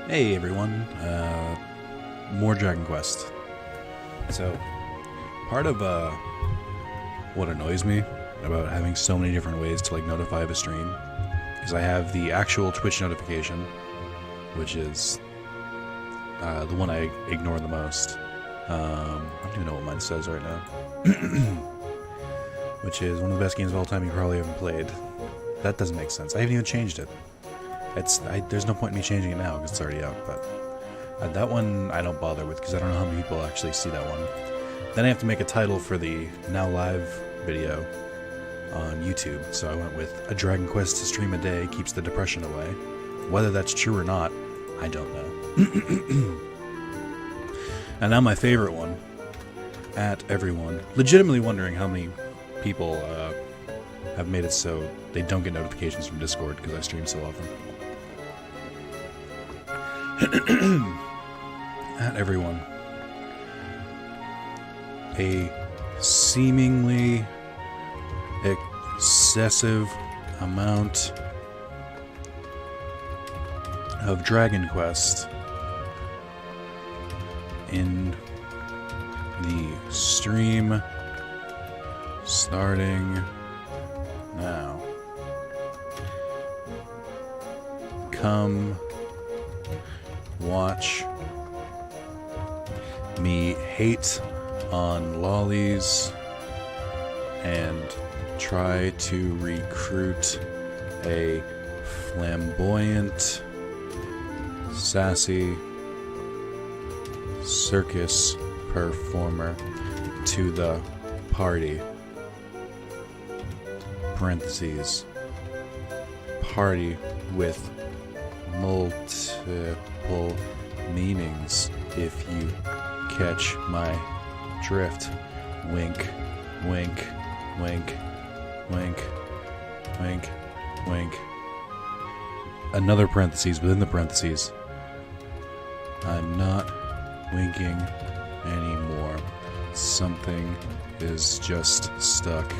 Hey everyone, more Dragon Quest. So, part of what annoys me about having so many different ways to notify the stream is I have the actual Twitch notification, which is the one I ignore the most. I don't even know what mine says right now. Which is one of the best games of all time you probably haven't played. That doesn't make sense. I haven't even changed it. There's no point in me changing it now because it's already out, but that one I don't bother with because I don't know how many people actually see that one. Then I have to make a title for the now live video on YouTube, so I went with a Dragon Quest to stream a day keeps the depression away. Whether that's true or not, I don't know. And now my favorite one, at everyone. Legitimately wondering how many people have made it so they don't get notifications from Discord because I stream so often. At everyone. A seemingly excessive amount of Dragon Quest in the stream starting now. Come watch me hate on lollies and try to recruit a flamboyant, sassy circus performer to the party. Parentheses. Party with multiple meanings if you catch my drift. Wink, wink, wink, wink, wink, wink. Another parentheses within the parentheses. I'm not winking anymore. Something is just stuck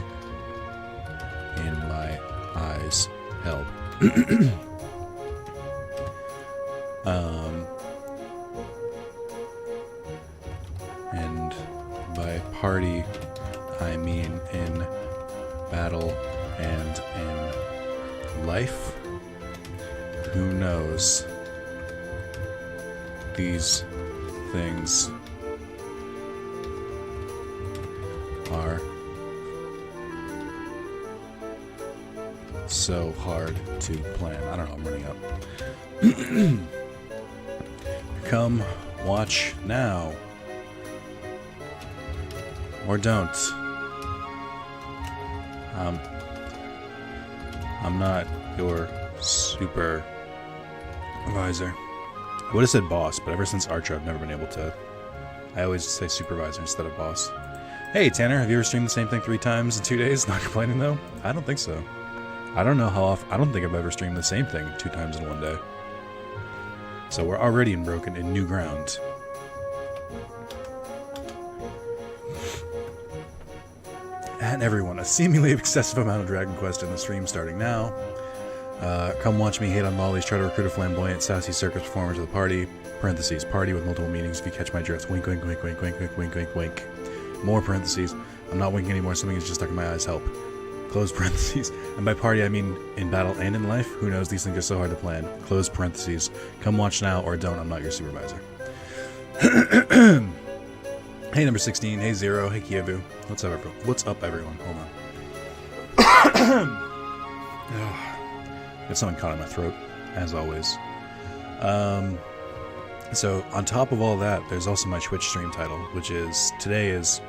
in my eyes. Help. And by party, I mean in battle and in life. Who knows? These things are so hard to plan. I don't know, I'm running up. Come watch now. Or don't. I'm not your supervisor. I would have said boss, but ever since Archer I've never been able to. I always say supervisor instead of boss. Hey Tanner, have you ever streamed the same thing 3 times in 2 days? Not complaining though? I don't think so. I don't know how often. I don't think I've ever streamed the same thing 2 times in 1 day. So we're already in new ground. And everyone, a seemingly excessive amount of Dragon Quest in the stream starting now. Come watch me hate on lollies, try to recruit a flamboyant, sassy circus performer to the party. Parentheses, party with multiple meanings if you catch my drift. Wink, wink, wink, wink, wink, wink, wink, wink, wink. More parentheses. I'm not winking anymore, something is just stuck in my eyes, help. Close parentheses. And by party, I mean in battle and in life. Who knows, these things are so hard to plan. Close parentheses. Come watch now or don't, I'm not your supervisor. Hey, number 16. Hey, Zero. Hey, Kievu. What's up, everyone? Hold on. Got something caught in my throat, as always. So, on top of all that, there's also my Twitch stream title, which is, today is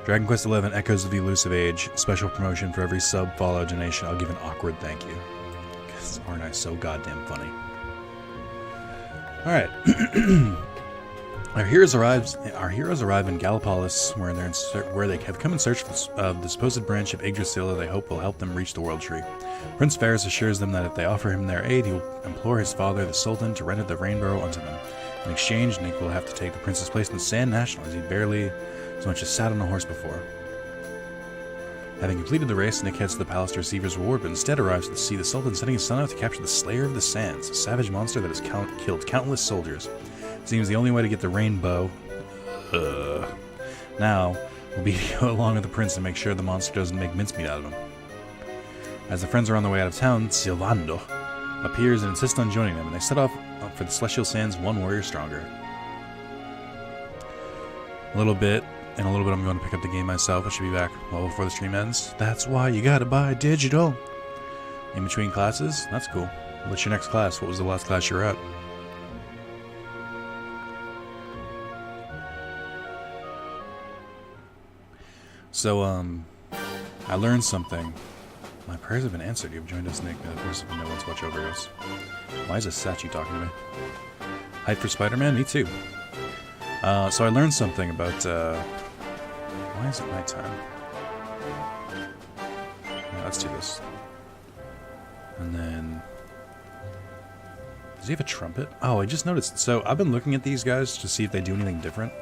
Dragon Quest XI Echoes of the Elusive Age, special promotion for every sub, follow, donation. I'll give an awkward thank you. Because aren't I so goddamn funny? Alright. Our heroes arrive in Gallipolis, where they have come in search of the supposed branch of Yggdrasil they hope will help them reach the World Tree. Prince Faris assures them that if they offer him their aid, he will implore his father, the Sultan, to render the Rainbow unto them. In exchange, Nick will have to take the prince's place in the Sand National, as he barely so much as sat on a horse before. Having completed the race, Nick heads to the palace to receive his reward, but instead arrives to see the Sultan setting his son out to capture the Slayer of the Sands, a savage monster that has killed countless soldiers. Seems the only way to get the rainbow. Now will be to go along with the prince and make sure the monster doesn't make mincemeat out of him. As the friends are on their way out of town, Silvando appears and insists on joining them, and they set off for the Celestial Sands, one warrior stronger. A little bit I'm going to pick up the game myself. I should be back well before the stream ends. That's why you gotta buy digital. In between classes? That's cool. What's your next class? What was the last class you were at? So, I learned something. My prayers have been answered. You've joined us, Nick. The person who wants to watch over us. Why is a statue talking to me? Hype for Spider-Man? Me too. So I learned something about, why is it nighttime? Yeah, let's do this. And then... Does he have a trumpet? Oh, I just noticed. So I've been looking at these guys to see if they do anything different.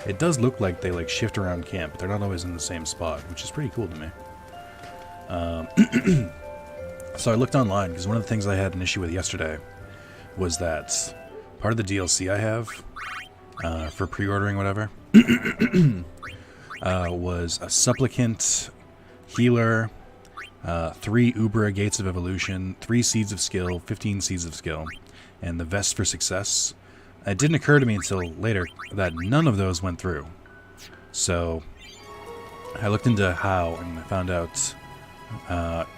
It does look like they, like, shift around camp, but they're not always in the same spot, which is pretty cool to me. So I looked online, because one of the things I had an issue with yesterday was that part of the DLC I have, for pre-ordering whatever, was a supplicant, healer, 3 Ubera Gates of Evolution, 3 Seeds of Skill, 15 Seeds of Skill, and the Vest for Success. It didn't occur to me until later that none of those went through. So I looked into how, and I found out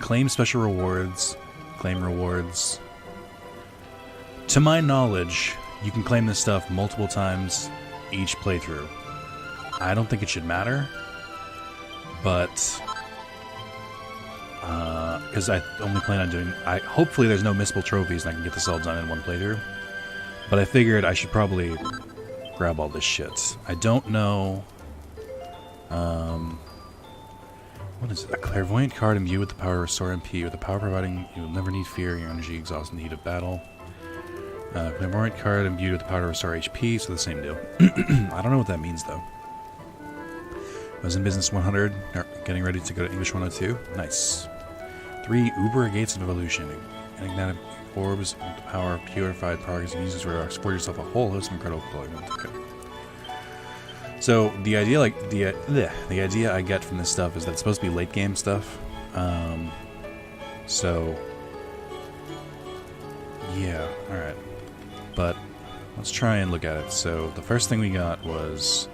claim special rewards, claim rewards. To my knowledge, you can claim this stuff multiple times each playthrough. I don't think it should matter, but because I only plan on doing, hopefully there's no missable trophies and I can get this all done in one playthrough. But I figured I should probably grab all this shit. I don't know. What is it? A clairvoyant card imbued with the power to restore MP, with the power providing you will never need fear, your energy exhaust in the heat of battle. Clairvoyant card imbued with the power to restore HP, so the same deal. I don't know what that means though. I was in business 100, getting ready to go to English 102. Nice. 3 Ubera Gates of Evolution. Enigmatic orbs with the power of purified power you use this radar. Support yourself a whole host of incredible deployment. Okay. So the idea, like the idea I get from this stuff is that it's supposed to be late game stuff. So yeah, all right. But let's try and look at it. So the first thing we got was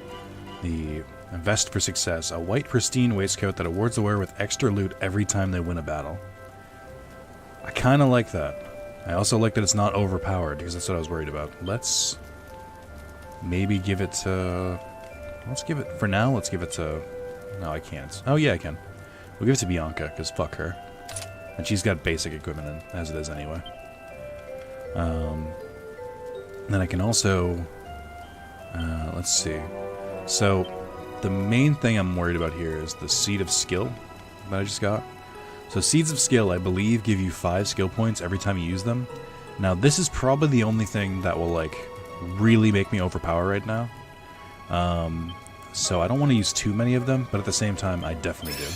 the Vest for Success, a white pristine waistcoat that awards the wearer with extra loot every time they win a battle. I kind of like that. I also like that it's not overpowered, because that's what I was worried about. Let's maybe give it to... Let's give it... For now, let's give it to... No, I can't. Oh, yeah, I can. We'll give it to Bianca, because fuck her. And she's got basic equipment in, as it is anyway. Then I can also... let's see. So... The main thing I'm worried about here is the Seed of Skill that I just got. So Seeds of Skill, I believe, give you 5 skill points every time you use them. Now, this is probably the only thing that will, like, really make me overpower right now. So I don't want to use too many of them, but at the same time, I definitely do.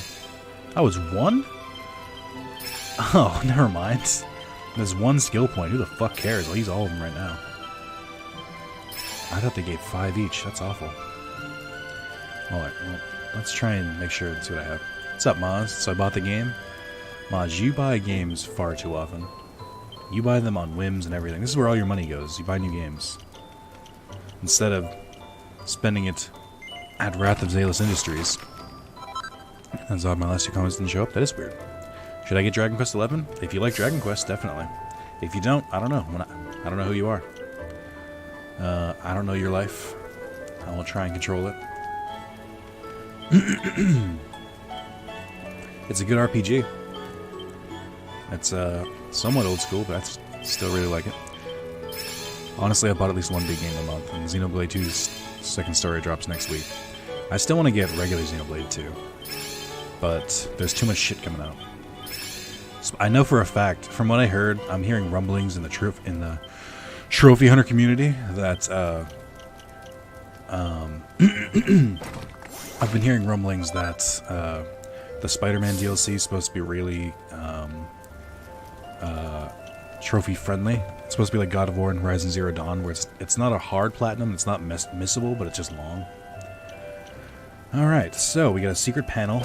Oh, it's 1? Oh, never mind. There's 1 skill point. Who the fuck cares? I'll use all of them right now. I thought they gave 5 each. That's awful. Alright, well, let's try and make sure and see what I have. What's up, Maz? So I bought the game. Maz, you buy games far too often. You buy them on whims and everything. This is where all your money goes. You buy new games. Instead of spending it at Wrath of Zalis Industries. That's odd, my last 2 comments didn't show up. That is weird. Should I get Dragon Quest 11? If you like Dragon Quest, definitely. If you don't, I don't know. I don't know who you are. I don't know your life. I will try and control it. It's a good RPG. It's somewhat old school, but I still really like it. Honestly, I bought at least 1 big game a month, and Xenoblade 2's second story drops next week. I still want to get regular Xenoblade 2, but there's too much shit coming out. So I know for a fact, from what I heard, I'm hearing rumblings in the trophy hunter community that I've been hearing rumblings that the Spider-Man DLC is supposed to be really trophy friendly. It's supposed to be like God of War and Horizon Zero Dawn, where it's not a hard platinum, it's not missable, but it's just long. Alright, so we got a secret panel.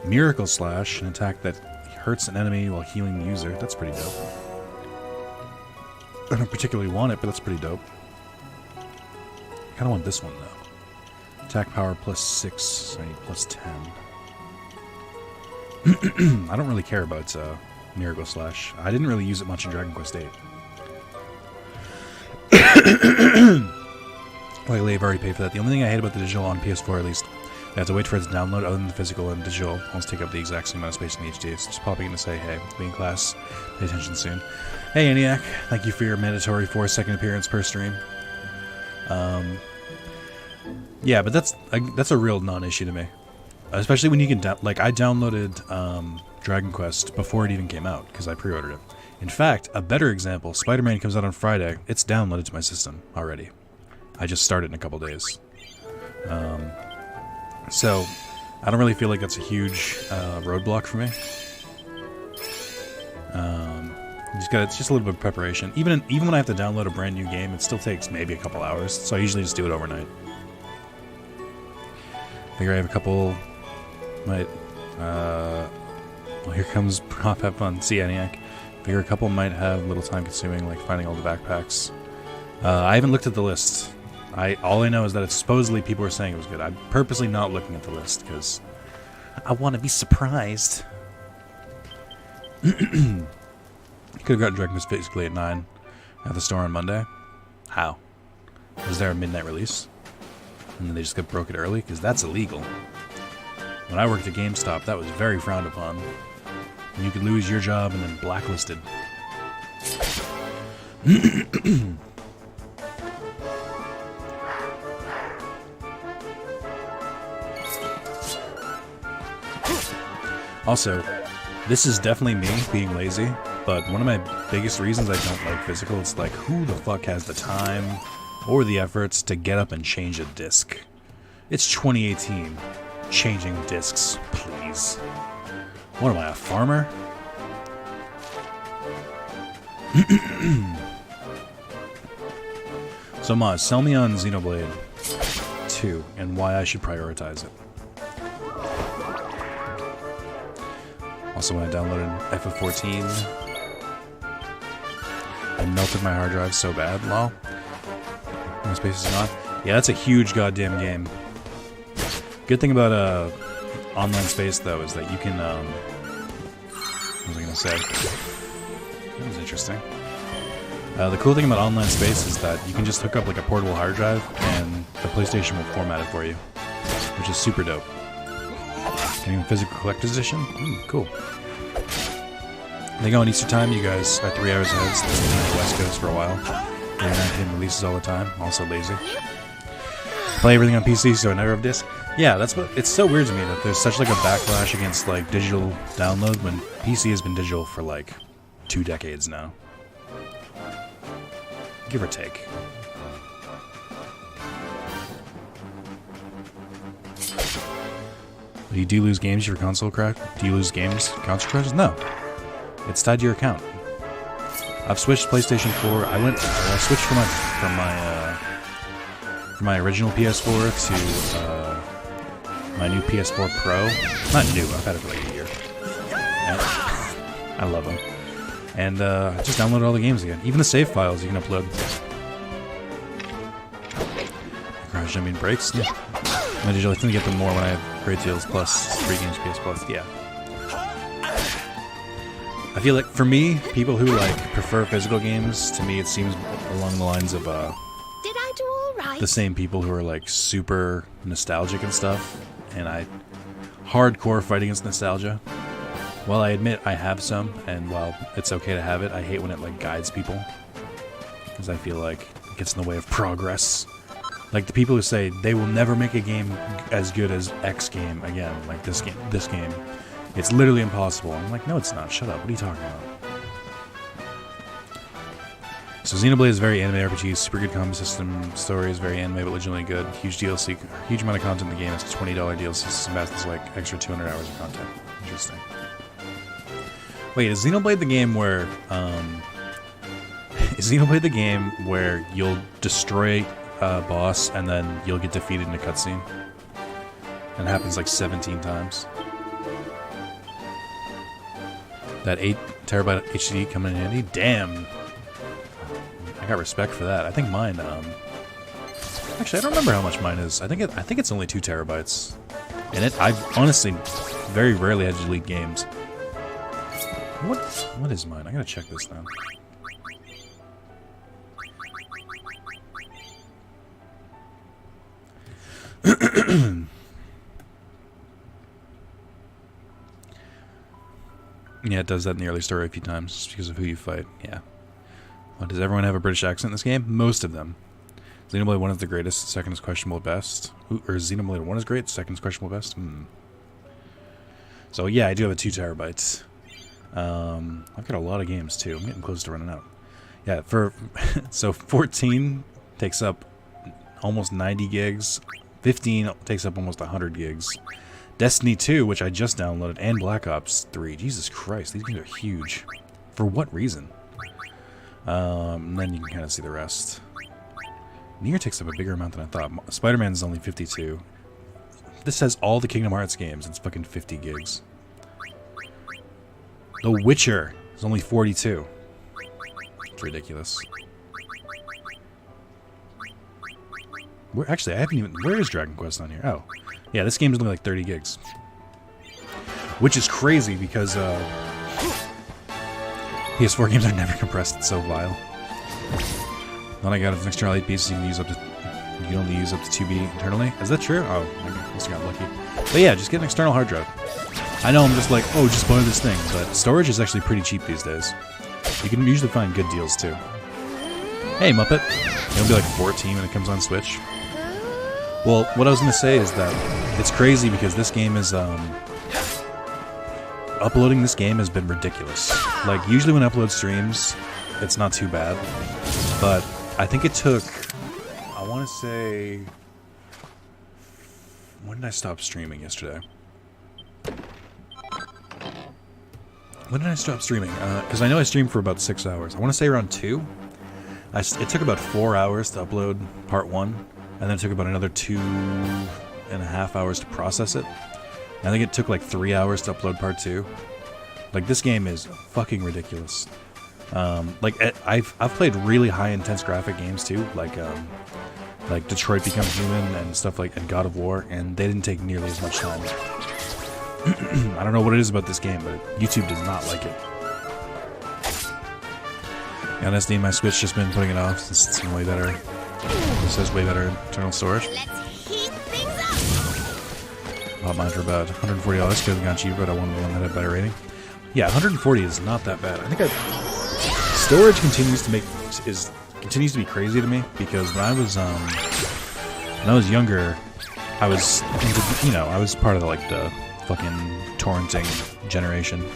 Miracle Slash, an attack that hurts an enemy while healing the user. That's pretty dope. I don't particularly want it, but that's pretty dope. I kind of want this one, though. Attack power plus 6, so I need plus 10. I don't really care about Miracle Slash. I didn't really use it much in Dragon Quest VIII. Luckily, I've already paid for that. The only thing I hate about the digital on PS4, at least, I have to wait for it to download. Other than the physical and digital, almost take up the exact same amount of space in the HD. So just popping in to say, hey, be in class, pay attention soon. Hey, ENIAC, thank you for your mandatory 4-second appearance per stream. Yeah, but that's a real non-issue to me. Especially when you can, I downloaded Dragon Quest before it even came out, because I pre-ordered it. In fact, a better example, Spider-Man comes out on Friday. It's downloaded to my system already. I just started in a couple days. So, I don't really feel like that's a huge roadblock for me. It's just a little bit of preparation. Even when I have to download a brand new game, it still takes maybe a couple hours. So I usually just do it overnight. I figure I have a couple. Well, here comes Prop. Have fun. See ENIAC. Figure a couple might have a little time consuming, like finding all the backpacks. I haven't looked at the list. All I know is that it's supposedly people are saying it was good. I'm purposely not looking at the list because I want to be surprised. Could have gotten Dragon Quest basically at 9 at the store on Monday. How? Was there a midnight release? And then they just broke it early? Because that's illegal. When I worked at GameStop, that was very frowned upon. And you could lose your job and then blacklisted. Also, this is definitely me being lazy, but one of my biggest reasons I don't like physical is like, who the fuck has the time or the efforts to get up and change a disc? It's 2018. Changing discs, please. What am I, a farmer? So Maz, sell me on Xenoblade 2 and why I should prioritize it. Also, when I downloaded FF14, I melted my hard drive so bad. Lol. My space is gone. Yeah, that's a huge goddamn game. Good thing about online space, though, is that you can. What was I gonna say? That was interesting. The cool thing about online space is that you can just hook up like a portable hard drive, and the PlayStation will format it for you, which is super dope. Getting a physical collector's edition? Cool. They go on Easter time, you guys are 3 hours ahead, so they're on the West Coast for a while. They're not hitting releases all the time, also lazy. Play everything on PC, so I never have disc. Yeah, that's what. It's so weird to me that there's such like a backlash against like digital download when PC has been digital for like 2 decades now. Give or take. You do lose games for console crash? Do you lose games console crashes? No. It's tied to your account. I've switched PlayStation 4. I switched from my original PS4 to my new PS4 Pro. Not new. I've had it for like a year. And I love them. And I just downloaded all the games again. Even the save files you can upload. Crash Jumping Breaks. Yeah. I tend to get them more when I have Great Deals Plus, Free Games PS Plus. Yeah. I feel like, for me, people who like prefer physical games, to me it seems along the lines of Did I do all right? the same people who are like super nostalgic and stuff, and I hardcore fight against nostalgia. While I admit I have some, and while it's okay to have it, I hate when it like guides people, because I feel like it gets in the way of progress. Like the people who say they will never make a game as good as X game again, like this game. It's literally impossible. I'm like, no, it's not. Shut up. What are you talking about? So Xenoblade is very anime RPG, super good combat system, story is very anime but legitimately good. Huge DLC, huge amount of content in the game. It's a $20 DLC system, that's like extra 200 hours of content. Interesting. Wait, is Xenoblade the game where you'll destroy a boss and then you'll get defeated in a cutscene? And it happens like 17 times. That 8 terabyte HD coming in handy. Damn. I got respect for that. I think mine, actually, I don't remember how much mine is. I think it's only 2 terabytes. And I've honestly very rarely had to delete games. What is mine? I gotta check this now. Yeah, it does that in the early story a few times, just because of who you fight. Yeah. Well, does everyone have a British accent in this game? Most of them. Xenoblade 1 is the greatest, second is questionable at best. Or Xenoblade 1 is great, second is questionable at best? So yeah, I do have a 2 terabytes. I've got a lot of games too. I'm getting close to running out. Yeah, so 14 takes up almost 90 gigs. 15 takes up almost 100 gigs. Destiny 2, which I just downloaded, and Black Ops 3. Jesus Christ, these games are huge. For what reason? And then you can kind of see the rest. Nier takes up a bigger amount than I thought. Spider-Man is only 52. This has all the Kingdom Hearts games. It's fucking 50 gigs. The Witcher is only 42. It's ridiculous. Actually, I haven't even... Where is Dragon Quest on here? Oh. Yeah, this game is only like 30 gigs. Which is crazy because PS4 games are never compressed. It's so vile. Then I got an external 8 pieces you can only use up to 2B internally. Is that true? Oh, I guess I got lucky. But yeah, just get an external hard drive. I know I'm just like, oh, just buy this thing, but storage is actually pretty cheap these days. You can usually find good deals too. Hey, Muppet. It'll be like 14 when it comes on Switch. Well, what I was going to say is that it's crazy because this game is, uploading this game has been ridiculous. Like, usually when I upload streams, it's not too bad. But I think it took, I want to say, when did I stop streaming yesterday? When did I stop streaming? Because I know I streamed for about 6 hours. I want to say around 2. It took about 4 hours to upload part 1. And then it took about another 2.5 hours to process it. I think it took like 3 hours to upload part 2. Like, this game is fucking ridiculous. Like, I've played really high intense graphic games too, like Detroit Become Human and stuff like, and God of War, and they didn't take nearly as much time. I don't know what it is about this game, but YouTube does not like it. Yeah, honestly, my Switch just been putting it off since it's way better. This has way better internal storage. Let's heat things up. Bought mine for about $140 because it got cheaper, but I wanted one that had a better rating. Yeah, 140 is not that bad. I think storage continues to be crazy to me because when I was younger, I was into, I was part of the fucking torrenting generation.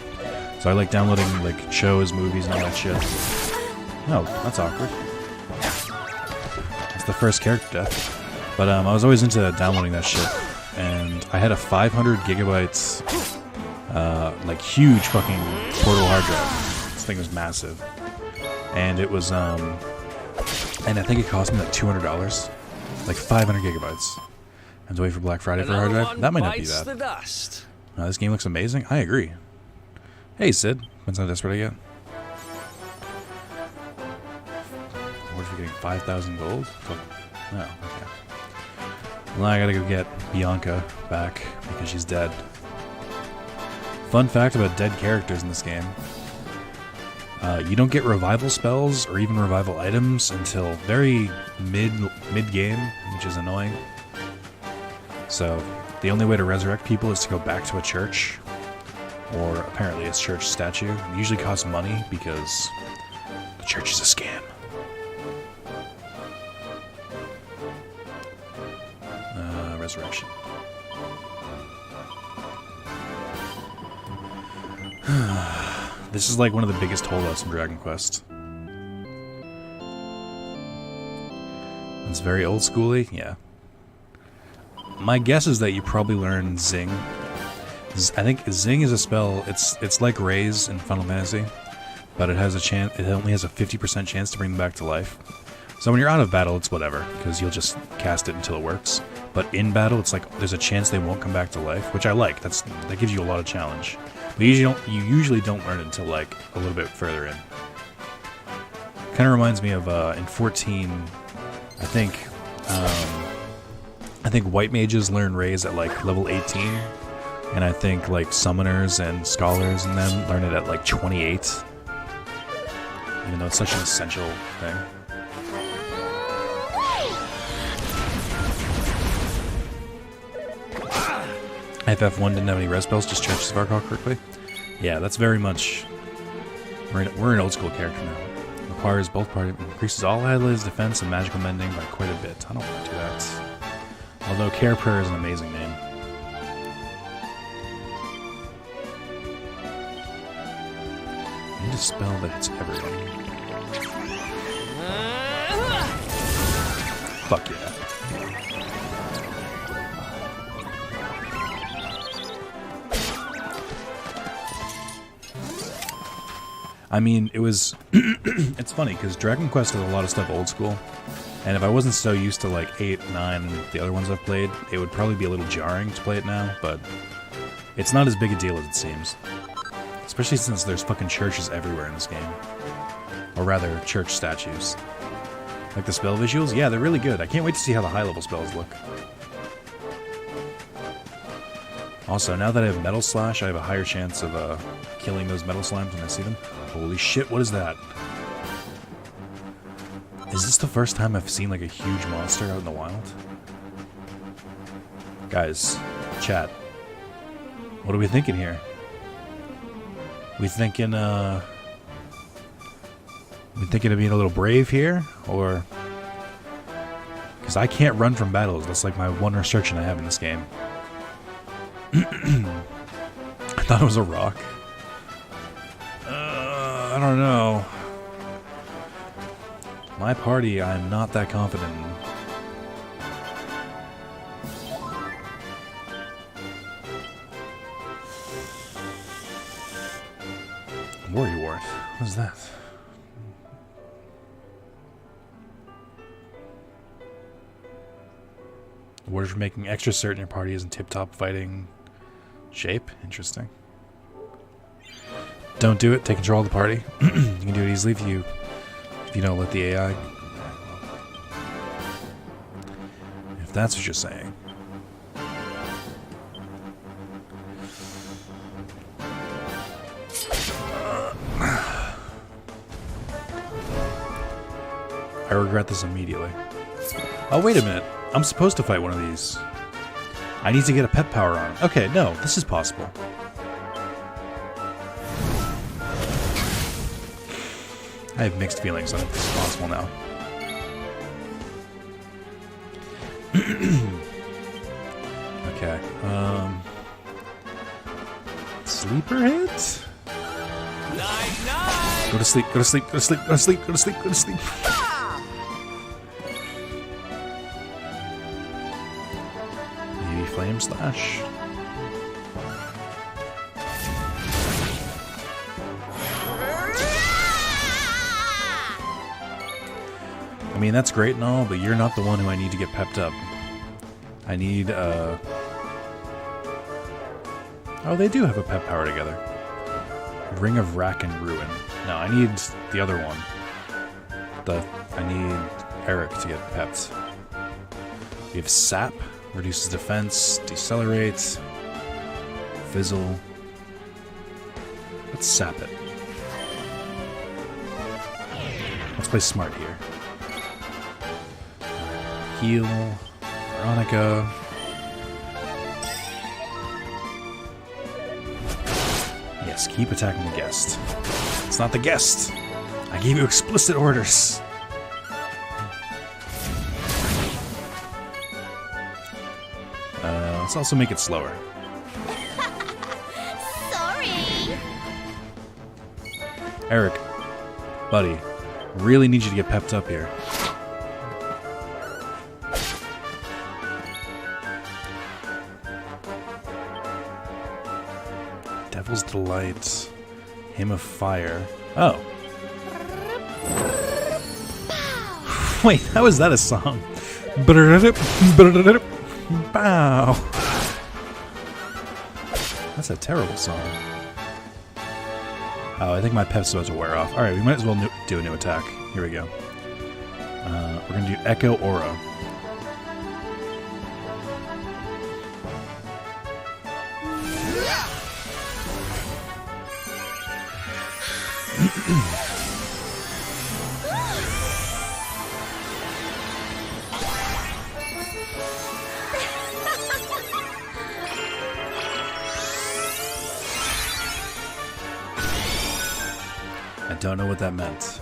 So I like downloading like shows, movies, and all that shit. No, that's awkward. That's the first character death. But I was always into downloading that shit, and I had a 500 gigabytes, like huge fucking portable hard drive. This thing was massive, and it was and I think it cost me like $200, like 500 gigabytes. I have to wait for Black Friday for a hard drive. That might not be bad. This game looks amazing. I agree. Hey, Sid. Depends how desperate I get. What if you're getting 5,000 gold? Oh, okay. Well, I gotta go get Bianca back because she's dead. Fun fact about dead characters in this game. You don't get revival spells or even revival items until very mid-game, which is annoying. So, the only way to resurrect people is to go back to a church, or apparently a church statue. It usually costs money because the church is a scam. Resurrection. This is like one of the biggest holdouts in Dragon Quest. It's very old schooly, yeah. My guess is that you probably learn Zing. I think Zing is a spell. It's like Raise in Final Fantasy, but it has a chance. It only has a 50% chance to bring them back to life. So when you're out of battle, it's whatever, because you'll just cast it until it works. But in battle, it's like there's a chance they won't come back to life, which I like. That gives you a lot of challenge. But you usually don't learn it until like a little bit further in. Kind of reminds me of in 14, I think white mages learn Raise at like level 18, and I think like summoners and scholars and them learn it at like 28. Even though it's such an essential thing. FF1 didn't have any res spells, just churches if I recall correctly. Yeah, that's very much... We're an old school character now. Requires both parties, increases all allies' defense and magical mending by quite a bit. I don't want to do that. Although Care Prayer is an amazing name. I need a spell that hits everyone. Fuck yeah. I mean, it was... it's funny, because Dragon Quest has a lot of stuff old school, and if I wasn't so used to, like, 8, 9, and the other ones I've played, it would probably be a little jarring to play it now, but it's not as big a deal as it seems. Especially since there's fucking churches everywhere in this game. Or rather, church statues. Like the spell visuals? Yeah, they're really good. I can't wait to see how the high-level spells look. Also, now that I have Metal Slash, I have a higher chance of killing those metal slimes when I see them. Holy shit, what is that? Is this the first time I've seen like a huge monster out in the wild? Guys, chat. What are we thinking here? We thinking of being a little brave here? Or... because I can't run from battles. That's like my one restriction I have in this game. I thought it was a rock. I don't know. My party, I'm not that confident in. Warrior Ward. What is that? The word for making extra certain your party is in tip-top fighting shape. Interesting. Don't do it. Take control of the party. You can do it easily if you don't let the AI. If that's what you're saying. I regret this immediately. Oh, wait a minute. I'm supposed to fight one of these. I need to get a pet power on it. Okay, no, this is possible. I have mixed feelings on if this is possible now. Okay, sleeper hit? Night, night. Go to sleep, go to sleep, go to sleep, go to sleep, go to sleep, go to sleep. Maybe Flame Slash. I mean, that's great and all, but you're not the one who I need to get pepped up. I need, oh, they do have a pep power together. Ring of Rack and Ruin. No, I need the other one. I need Eric to get pepped. We have Sap. Reduces defense. Decelerates. Fizzle. Let's sap it. Let's play smart here. Heal. Veronica. Yes, keep attacking the guest. It's not the guest. I gave you explicit orders. Let's also make it slower. Sorry. Eric, buddy, really need you to get pepped up here. Devil's Delight. Hymn of Fire. Oh. Wait, how is that a song? Bow. That's a terrible song. Oh, I think my pep's about to wear off. Alright, we might as well do a new attack. Here we go. We're going to do Echo Aura. I don't know what that meant.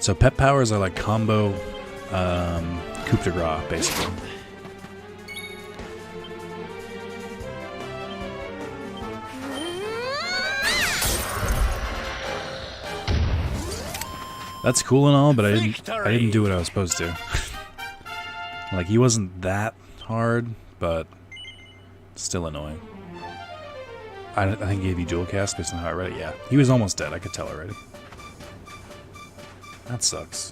So pep powers are like combo coup de grace, basically. That's cool and all, but I didn't do what I was supposed to. Like, he wasn't that hard, but still annoying. I think he gave you dual cast based on how I read it. Yeah, he was almost dead. I could tell already. That sucks.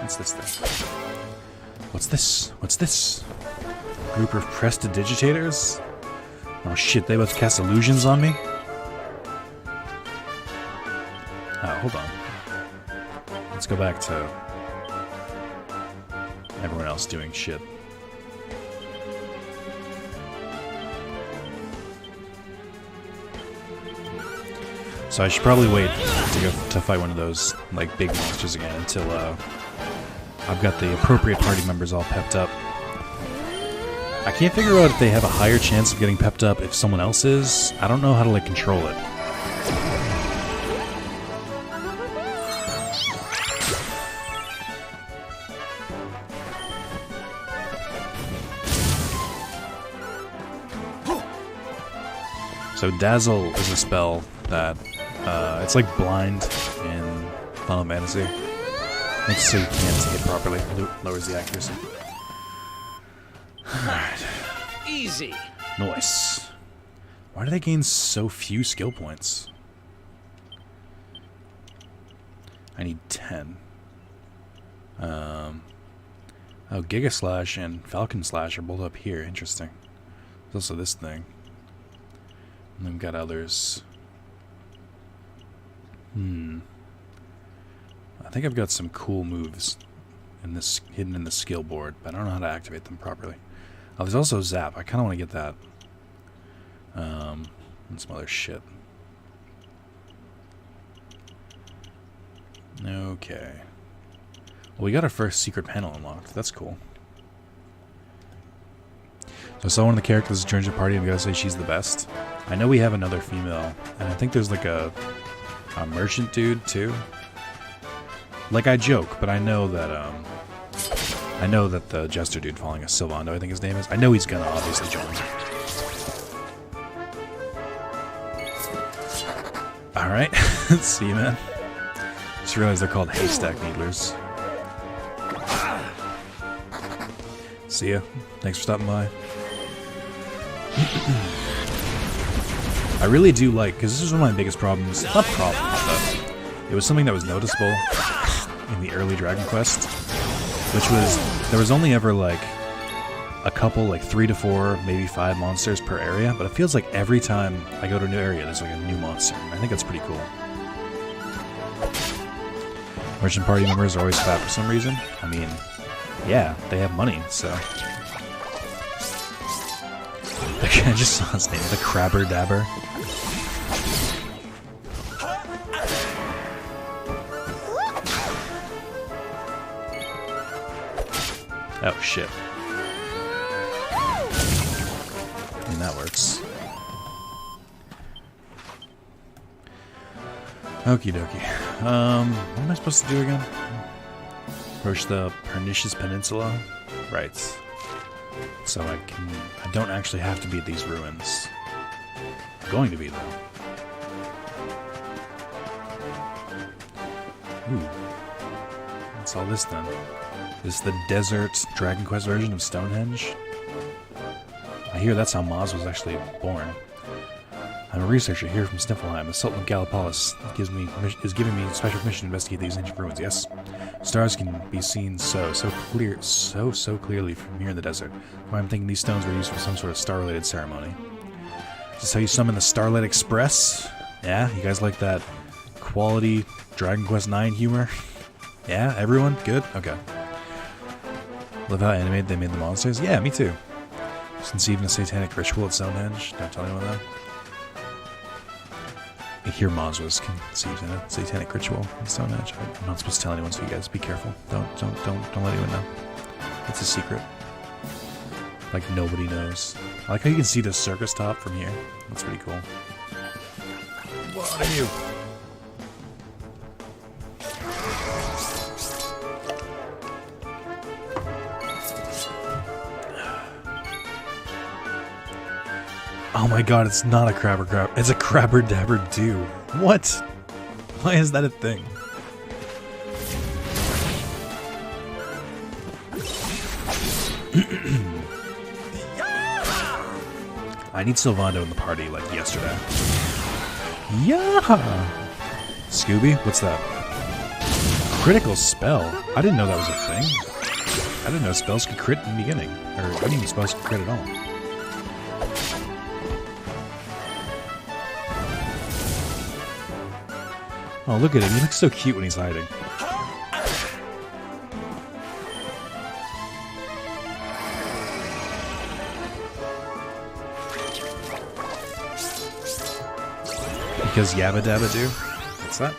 What's this thing? What's this? What's this? Group of prestidigitators? Oh shit, they about to cast illusions on me? Oh, hold on. Let's go back to everyone else doing shit. So I should probably wait to go to fight one of those like big monsters again until I've got the appropriate party members all pepped up. I can't figure out if they have a higher chance of getting pepped up if someone else is. I don't know how to like control it. So Dazzle is a spell that it's like blind in Final Fantasy. Makes it so you can't see it properly. Lowers the accuracy. Alright. Easy. Nice. Why do they gain so few skill points? I need 10. Oh, Giga Slash and Falcon Slash are both up here. Interesting. There's also this thing. And then we've got others. I think I've got some cool moves in this hidden in the skill board, but I don't know how to activate them properly. Oh, there's also Zap. I kind of want to get that. And some other shit. Okay. Well, we got our first secret panel unlocked. That's cool. So I saw one of the characters join your party and we gotta say she's the best. I know we have another female, and I think there's like a merchant dude too. Like, I joke, but I know that the jester dude following us, Sylvando, I think his name is. I know he's gonna obviously join. Alright, see you, man. Just realized they're called haystack needlers. See ya. Thanks for stopping by. I really do like, because this is one of my biggest problems, not problems, but it was something that was noticeable in the early Dragon Quest, which was, there was only ever like a couple, like 3 to 4, maybe 5 monsters per area, but it feels like every time I go to a new area, there's like a new monster, and I think that's pretty cool. Merchant party members are always fat for some reason. I mean, yeah, they have money, so. I just saw his name, the Crabber Dabber. Oh shit. I mean, that works. Okie dokie. What am I supposed to do again? Approach the Pernicious Peninsula? Right. So I don't actually have to be at these ruins. I'm going to be, though. Ooh. What's all this, then? This is the desert Dragon Quest version of Stonehenge? I hear that's how Maz was actually born. I'm a researcher here from Sniffelheim. The Sultan of Gallipolis is giving me a special mission to investigate these ancient ruins. Yes, stars can be seen so clearly from here in the desert. Why I'm thinking these stones were used for some sort of star-related ceremony. Is this how you summon the Starlight Express? Yeah, you guys like that quality Dragon Quest IX humor? Yeah, everyone? Good? Okay. Love how animated they made the monsters? Yeah, me too. Conceiving a satanic ritual at Stonehenge. Don't tell anyone that. I hear Maz was conceived in a satanic ritual at Stonehenge. I'm not supposed to tell anyone, so you guys be careful. Don't let anyone know. It's a secret. Like nobody knows. I like how you can see the circus top from here. That's pretty cool. What are you? Oh my god, it's not a Crabber Crab. It's a Crabber Dabber Do. What? Why is that a thing? I need Sylvando in the party like yesterday. Yeah! Scooby? What's that? Critical spell? I didn't know that was a thing. I didn't know spells could crit in the beginning. Or I didn't even spells could crit at all. Oh, look at him. He looks so cute when he's hiding. Because Yabba Dabba Do? What's that?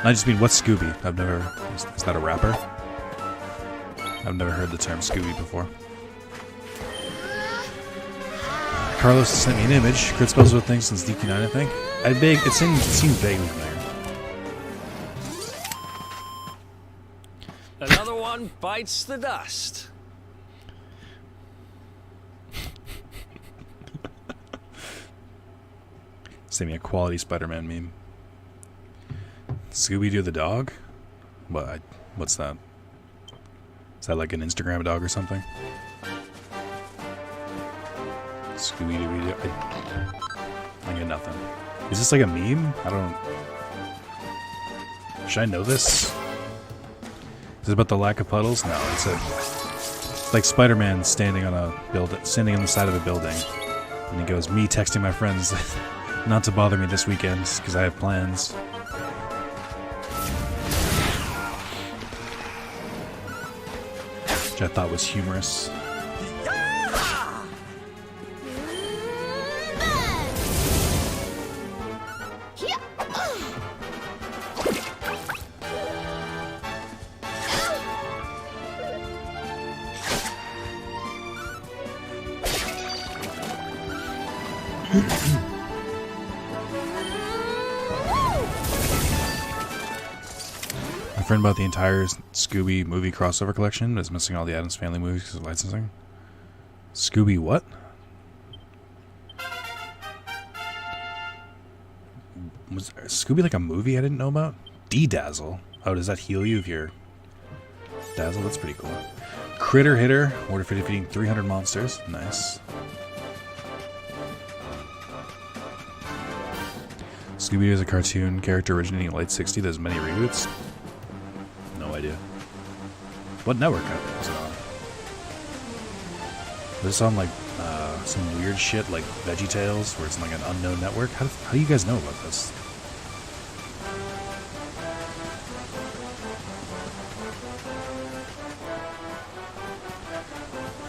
I just mean, what's Scooby? I've never... Is that a rapper? I've never heard the term Scooby before. Carlos sent me an image. Crit spells with things since DQ9, I think. It seemed vaguely familiar. Another one bites the dust. Send me a quality Spider-Man meme. Scooby-Doo the dog? What? What's that? Is that like an Instagram dog or something? Scooby-Doo. I get nothing. Is this like a meme? I don't... Should I know this? Is it about the lack of puddles? No, it's like Spider-Man standing on standing on the side of a building, and he goes, "Me texting my friends not to bother me this weekend because I have plans." Which I thought was humorous. My friend bought the entire Scooby movie crossover collection, but is missing all the Addams Family movies because of licensing. Scooby what? Was Scooby like a movie I didn't know about? D-Dazzle. Oh, does that heal you if you're Dazzle? That's pretty cool. Critter Hitter. Order for defeating 300 monsters. Nice. Scooby is a cartoon character originating in the late 60s. There's many reboots. No idea. What network was it on? Was this on like some weird shit like VeggieTales, where it's like an unknown network? How do you guys know about this?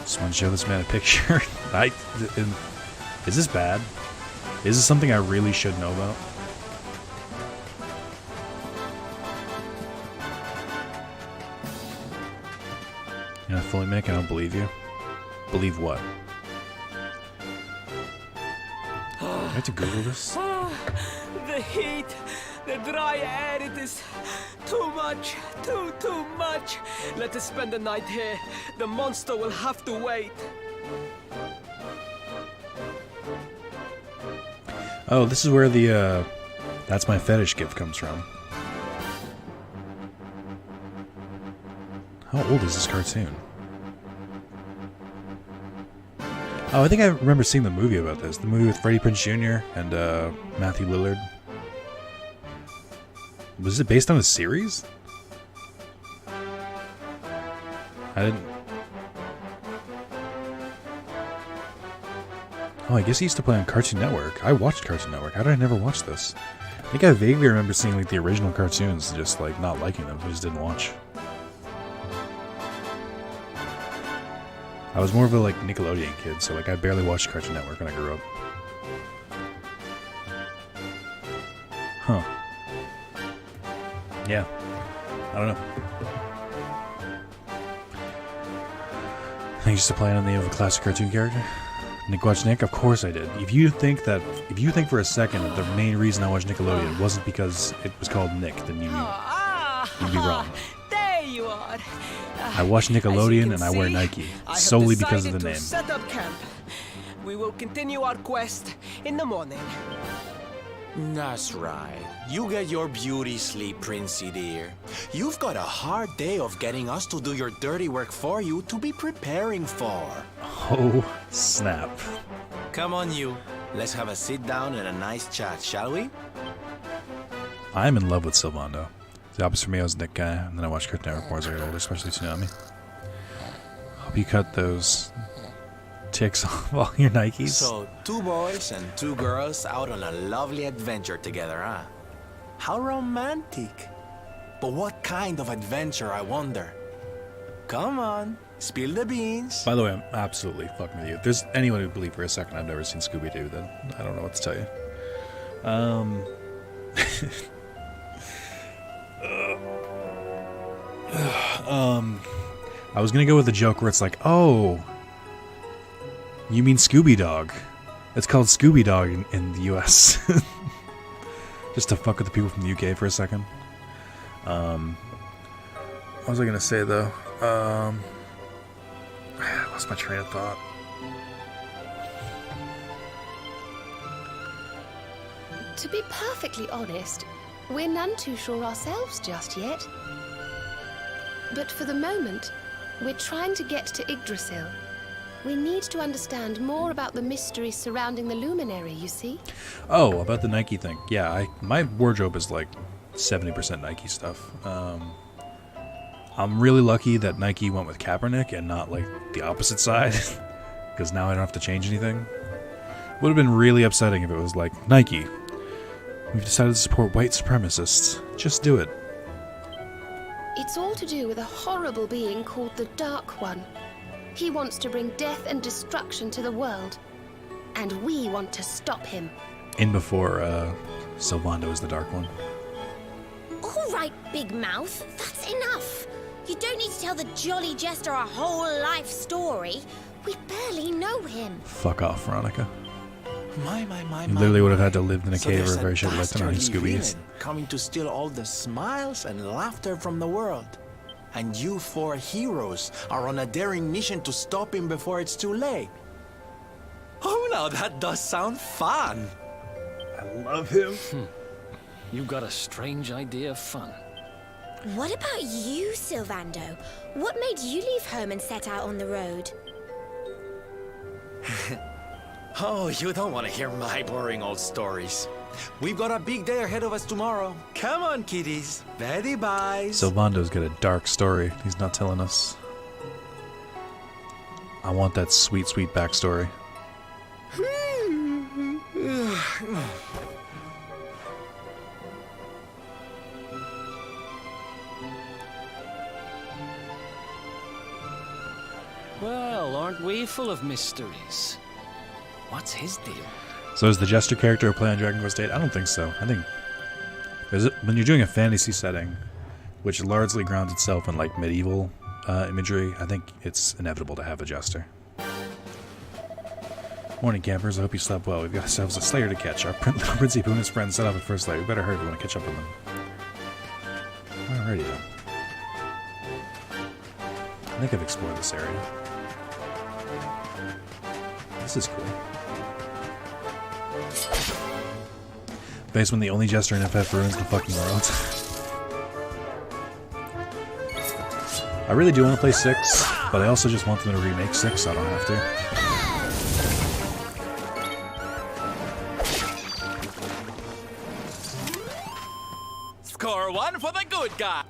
Just want to show this man a picture. Is this bad? Is this something I really should know about? You're not fully Mick, I don't believe you. Believe what? I have to Google this. The heat, the dry air, it is too much, too much. Let us spend the night here. The monster will have to wait. Oh, this is where the, That's My Fetish gift comes from. How old is this cartoon? Oh, I think I remember seeing the movie about this. The movie with Freddie Prinze Jr. and Matthew Lillard. Was it based on a series? I didn't... Oh, I guess he used to play on Cartoon Network. I watched Cartoon Network. How did I never watch this? I think I vaguely remember seeing like the original cartoons, just like not liking them. I just didn't watch. I was more of a like Nickelodeon kid, so like I barely watched Cartoon Network when I grew up. Huh. Yeah. I don't know. I used to play on the name of a classic cartoon character. Nick watched Nick? Of course I did. If you think for a second that the main reason I watched Nickelodeon wasn't because it was called Nick, then you'd be wrong. There you are. I watch Nickelodeon and I wear Nike solely because of the name. Set up camp. We will continue our quest in the morning. That's right. You get your beauty sleep, Princey dear. You've got a hard day of getting us to do your dirty work for you to be preparing for. Oh, snap. Come on, you. Let's have a sit down and a nice chat, shall we? I'm in love with Sylvando. The opposite for me, I was a Nick guy, and then I watched Cartoon Network more as I got older, especially Tsunami. Hope you cut those ticks off all your Nikes. So, 2 boys and 2 girls out on a lovely adventure together, huh? How romantic. But what kind of adventure, I wonder? Come on, spill the beans. By the way, I'm absolutely fucking with you. If there's anyone who believe for a second I've never seen Scooby-Doo, then I don't know what to tell you. I was gonna go with a joke where it's like, oh, you mean Scooby Dog? It's called Scooby Dog in the US. Just to fuck with the people from the UK for a second. What was I gonna say though? I lost my train of thought. To be perfectly honest, we're none too sure ourselves just yet. But for the moment, we're trying to get to Yggdrasil. We need to understand more about the mysteries surrounding the luminary, you see? Oh, about the Nike thing. Yeah, my wardrobe is like 70% Nike stuff. I'm really lucky that Nike went with Kaepernick and not like the opposite side, because now I don't have to change anything. Would have been really upsetting if it was like, Nike, we've decided to support white supremacists. Just do it. It's all to do with a horrible being called the Dark One. He wants to bring death and destruction to the world, and we want to stop him. In before Sylvando is the Dark One. All right, Big Mouth, that's enough. You don't need to tell the Jolly Jester our whole life story. We barely know him. Fuck off, Veronica. My. You literally would have had to live in a cave or a very short life to know who dastardly Scooby is. villain coming to steal all the smiles and laughter from the world. And you 4 heroes are on a daring mission to stop him before it's too late. Oh, now that does sound fun. I love him. You've got a strange idea of fun. What about you, Sylvando? What made you leave home and set out on the road? Oh, you don't want to hear my boring old stories. We've got a big day ahead of us tomorrow. Come on, kiddies. Betty buys. Sylvando's got a dark story he's not telling us. I want that sweet, sweet backstory. Well, aren't we full of mysteries? What's his deal? So is the Jester character a play on Dragon Quest VIII? I don't think so. I think when you're doing a fantasy setting, which largely grounds itself in like medieval imagery, I think it's inevitable to have a Jester. Morning, campers. I hope you slept well. We've got ourselves a Slayer to catch. Our little Princey Pooh and his friends set off at first light. We better hurry if we want to catch up with them. Alrighty then. I think I've explored this area. This is cool. Based when the only Jester in FF ruins the fucking world. I really do want to play 6, but I also just want them to remake 6 so I don't have to. Score one for the good guy.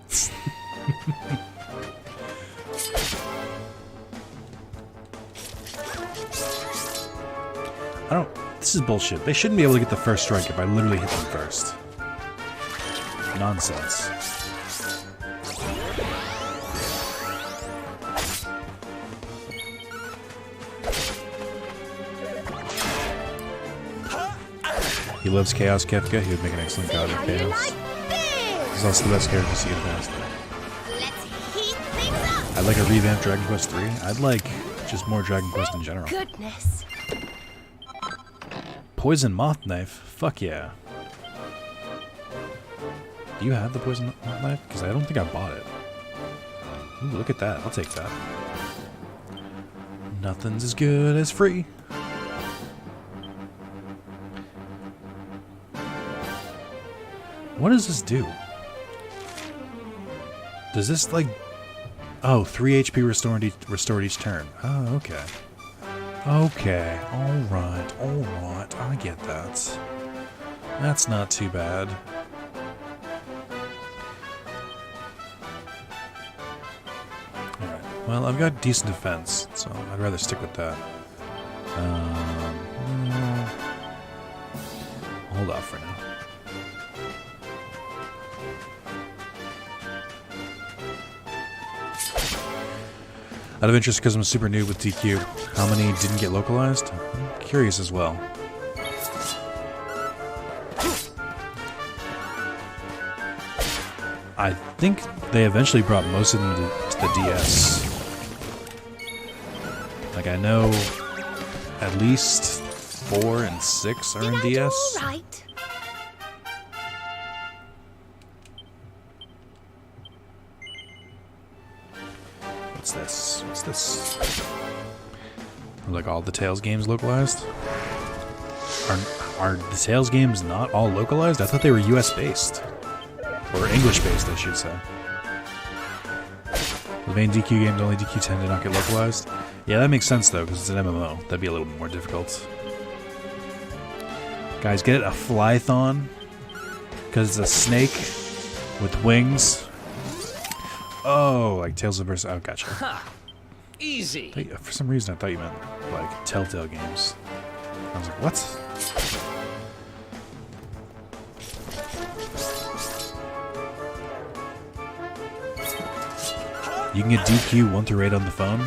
I don't... This is bullshit. They shouldn't be able to get the first strike if I literally hit them first. Nonsense. He loves Chaos Kefka. He would make an excellent god of Chaos. He's also the best character to see in the past. Let's heat things up. I'd like a revamped Dragon Quest 3. I'd like just more Dragon Quest in general. Goodness. Poison Moth Knife? Fuck yeah. Do you have the Poison Moth Knife? Because I don't think I bought it. Ooh, look at that. I'll take that. Nothing's as good as free. What does this do? Does this, like... Oh, 3 HP restored each turn. Oh, okay. Okay. Alright. Alright. I get that. That's not too bad. Alright. Well, I've got decent defense, so I'd rather stick with that. Hold off for now. Out of interest, because I'm a super noob with DQ, how many didn't get localized? I'm curious as well. I think they eventually brought most of them to the DS. Like, I know at least 4 and 6 are in DS. All right. What's this? What's this? Like all the Tales games localized? Are the Tales games not all localized? I thought they were US based. Or English based, I should say. The main DQ games, only DQ10 did not get localized. Yeah, that makes sense though, because it's an MMO. That'd be a little bit more difficult. Guys, get it a Flython. Because it's a snake with wings. Oh, like Tales of Versa. Oh, gotcha. Ha! Easy. For some reason, I thought you meant like Telltale games. I was like, what? You can get DQ 1 through 8 on the phone.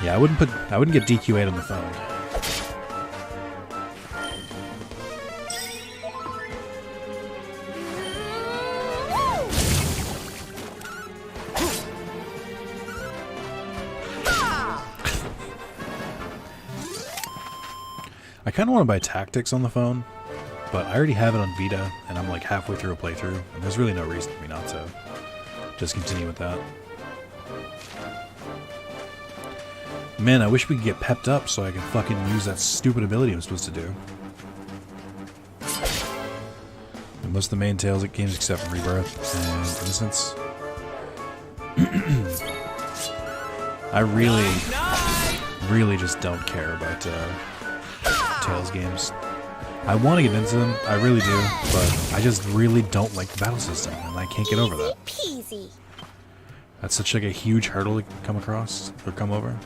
Yeah, I wouldn't get DQ 8 on the phone. I kind of want to buy Tactics on the phone, but I already have it on Vita, and I'm like halfway through a playthrough, and there's really no reason for me not to just continue with that. Man, I wish we could get pepped up so I can fucking use that stupid ability I'm supposed to do. And most of the main Tales games except for Rebirth and Innocence. I really just don't care about Tales games. I want to get into them, I really do, but I just really don't like the battle system, and I can't get over that. Peasy. That's such like a huge hurdle to come across, or come over.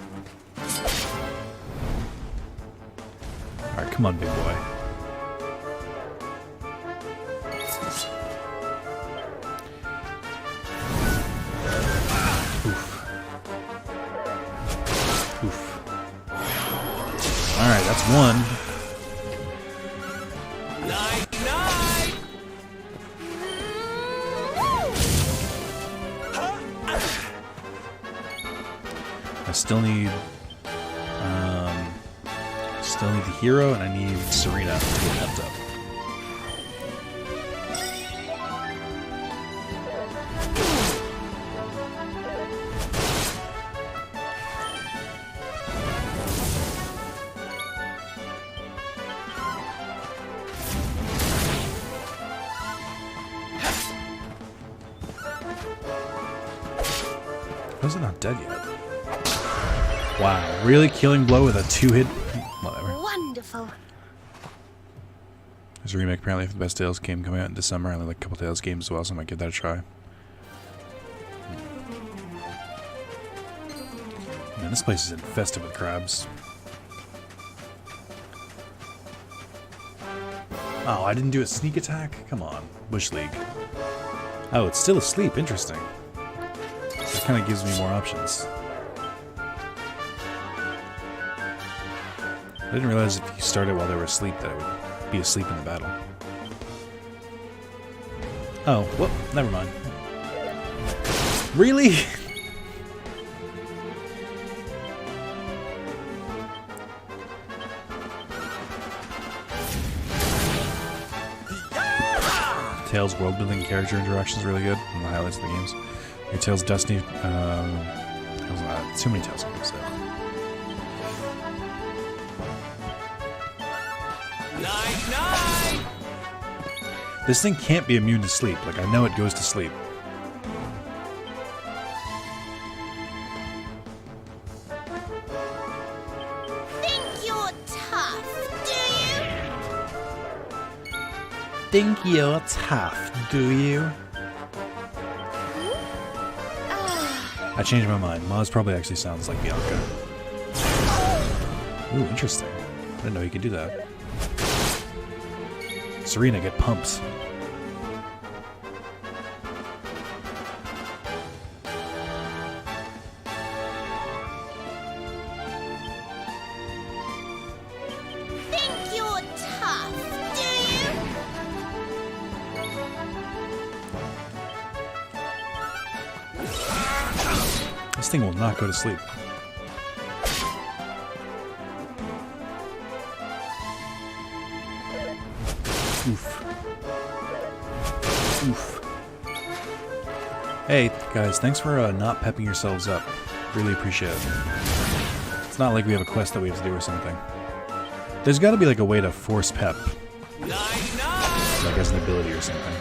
Alright, come on, big boy. Oof. Oof. Alright, that's one. I still need the hero, and I need Serena to get pepped up. How's it not dead yet? Wow, really? Killing blow with a 2-hit? Whatever. Wonderful. There's remake apparently for the best Tales game coming out in December. I like a couple Tales games as well, so I might give that a try. Man, this place is infested with crabs. Oh, I didn't do a sneak attack? Come on. Bush League. Oh, it's still asleep. Interesting. That kind of gives me more options. I didn't realize if you started while they were asleep that it would be asleep in the battle. Oh, whoop, never mind. Really? Tales world building character interaction is really good. One of the highlights of the games. Your Tales Destiny. Too many Tales games though. Night. This thing can't be immune to sleep. Like, I know it goes to sleep. Think you're tough, do you? Think you're tough, do you? I changed my mind. Maz probably actually sounds like Bianca. Ooh, interesting. I didn't know you could do that. Serena, get pumped. Think you're tough, do you? This thing will not go to sleep. Oof. Oof. Hey, guys, thanks for not pepping yourselves up. Really appreciate it. It's not like we have a quest that we have to do or something. There's got to be like a way to force pep. Like as an ability or something.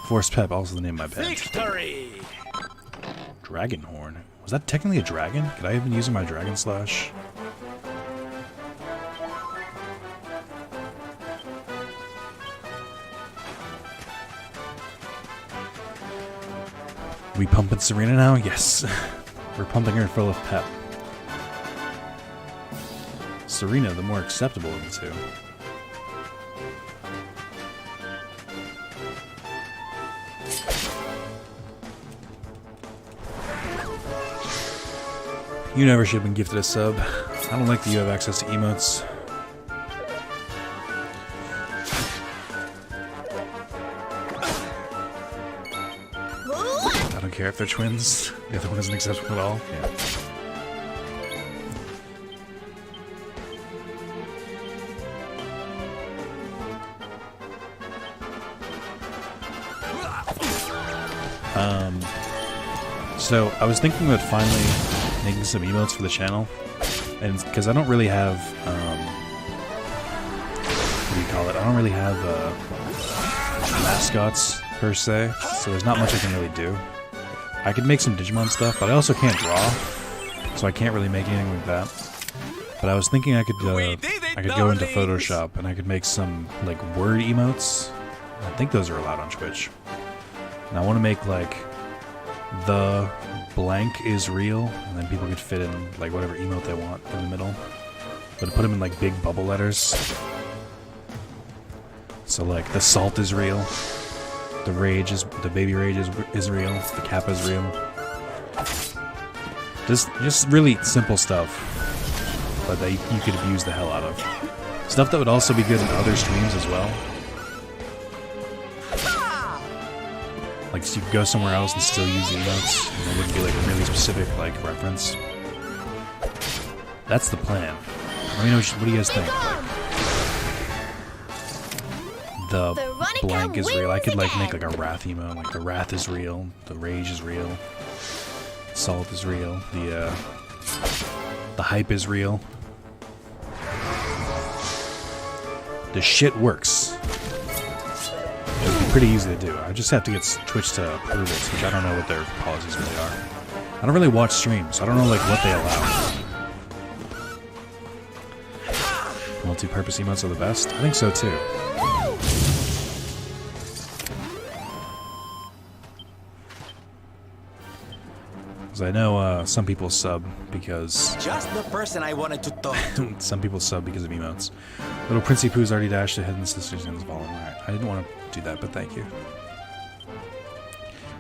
Force pep, also the name of my pet. Victory! Dragon horn. Was that technically a dragon? Could I have been using my dragon slash? We pumping Serena now? Yes. We're pumping her full of pep. Serena, the more acceptable of the two. You never should have been gifted a sub. I don't like that you have access to emotes. I don't care if they're twins. The other one isn't acceptable at all. Yeah. So I was thinking about finally making some emotes for the channel, and because I don't really have, what do you call it? I don't really have mascots per se, so there's not much I can really do. I could make some Digimon stuff, but I also can't draw, so I can't really make anything like that. But I was thinking I could go into Photoshop and I could make some like word emotes. I think those are allowed on Twitch. And I want to make like the blank is real, and then people could fit in like whatever emote they want in the middle, but put them in like big bubble letters. So like the salt is real, the baby rage is real, the kappa is real. Just really simple stuff, but that you could abuse the hell out of. Stuff that would also be good in other streams as well. Like, so you could go somewhere else and still use the emotes, and it wouldn't be like a really specific like reference. That's the plan. Let me know what do you guys think? The blank is real. I could like make like a wrath emote, like the wrath is real, the rage is real, salt is real, the hype is real. The shit works. It would be pretty easy to do. I just have to get Twitch to approve it, which I don't know what their policies really are. I don't really watch streams. I don't know like what they allow. Well, multi-purpose emotes are the best? I think so too. Because I know some people sub because... Just the person I wanted to talk to. some people sub because of emotes. Little Princey Poo's already dashed ahead and Sister's in his volume. Alright, I didn't want to do that, but thank you.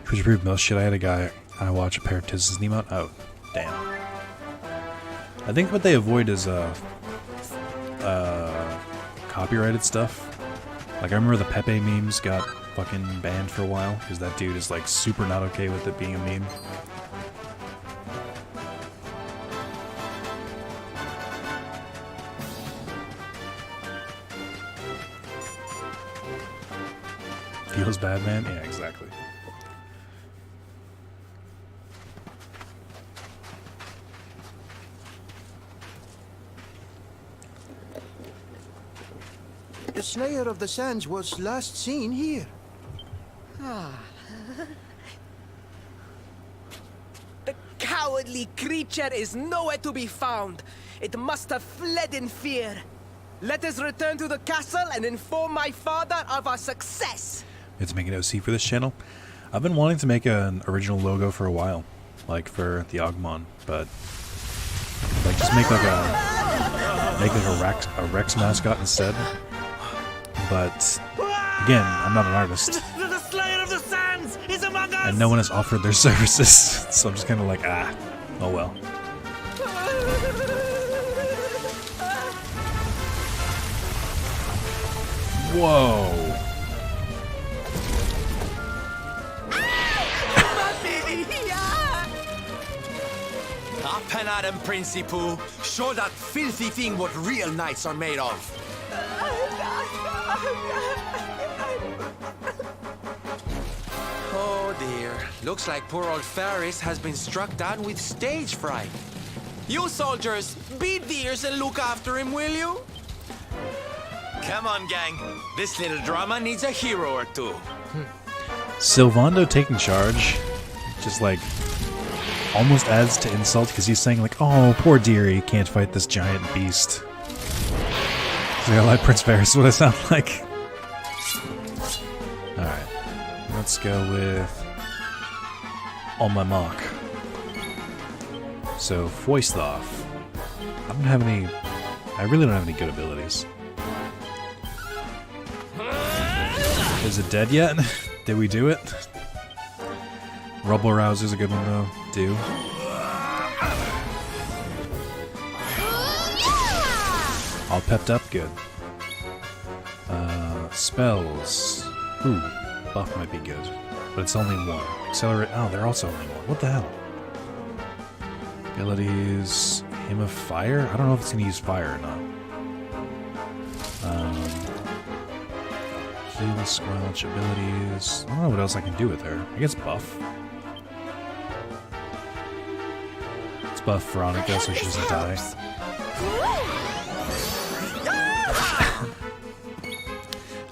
Could you prove most shit? I had a guy I watch a pair of Tiz's emote. Oh, damn. I think what they avoid is copyrighted stuff. Like I remember the Pepe memes got fucking banned for a while because that dude is like super not okay with it being a meme. Feels bad, man? Yeah, exactly. The Slayer of the Sands was last seen here. The cowardly creature is nowhere to be found. It must have fled in fear. Let us return to the castle and inform my father of our success. It's making OC for this channel. I've been wanting to make an original logo for a while, like for the Agumon, but like just make like a Rex mascot instead. But again, I'm not an artist, The Slayer of the Sands is among us. and no one has offered their services, so I'm just kind of like, oh well. Whoa. Up and at him, Princey Pooh. Show that filthy thing what real knights are made of. Oh dear. Looks like poor old Ferris has been struck down with stage fright. You soldiers, beat the ears and look after him, will you? Come on, gang. This little drama needs a hero or two. Sylvando taking charge just like almost adds to insult because he's saying like, oh, poor dearie can't fight this giant beast. So I like Prince Ferris is what I sound like. Alright. Let's go with on my mark. So Foistoff. I don't have any I really don't have any good abilities. Is it dead yet? Did we do it? Rubble Rouser's a good one though. Do. All pepped up, good. Spells. Ooh, buff might be good. But it's only one. Accelerate. Oh, they're also only one. What the hell? Abilities. Hymn of Fire? I don't know if it's going to use fire or not. Heal, Squelch, abilities. I don't know what else I can do with her. I guess buff. Let's buff Veronica so she doesn't die.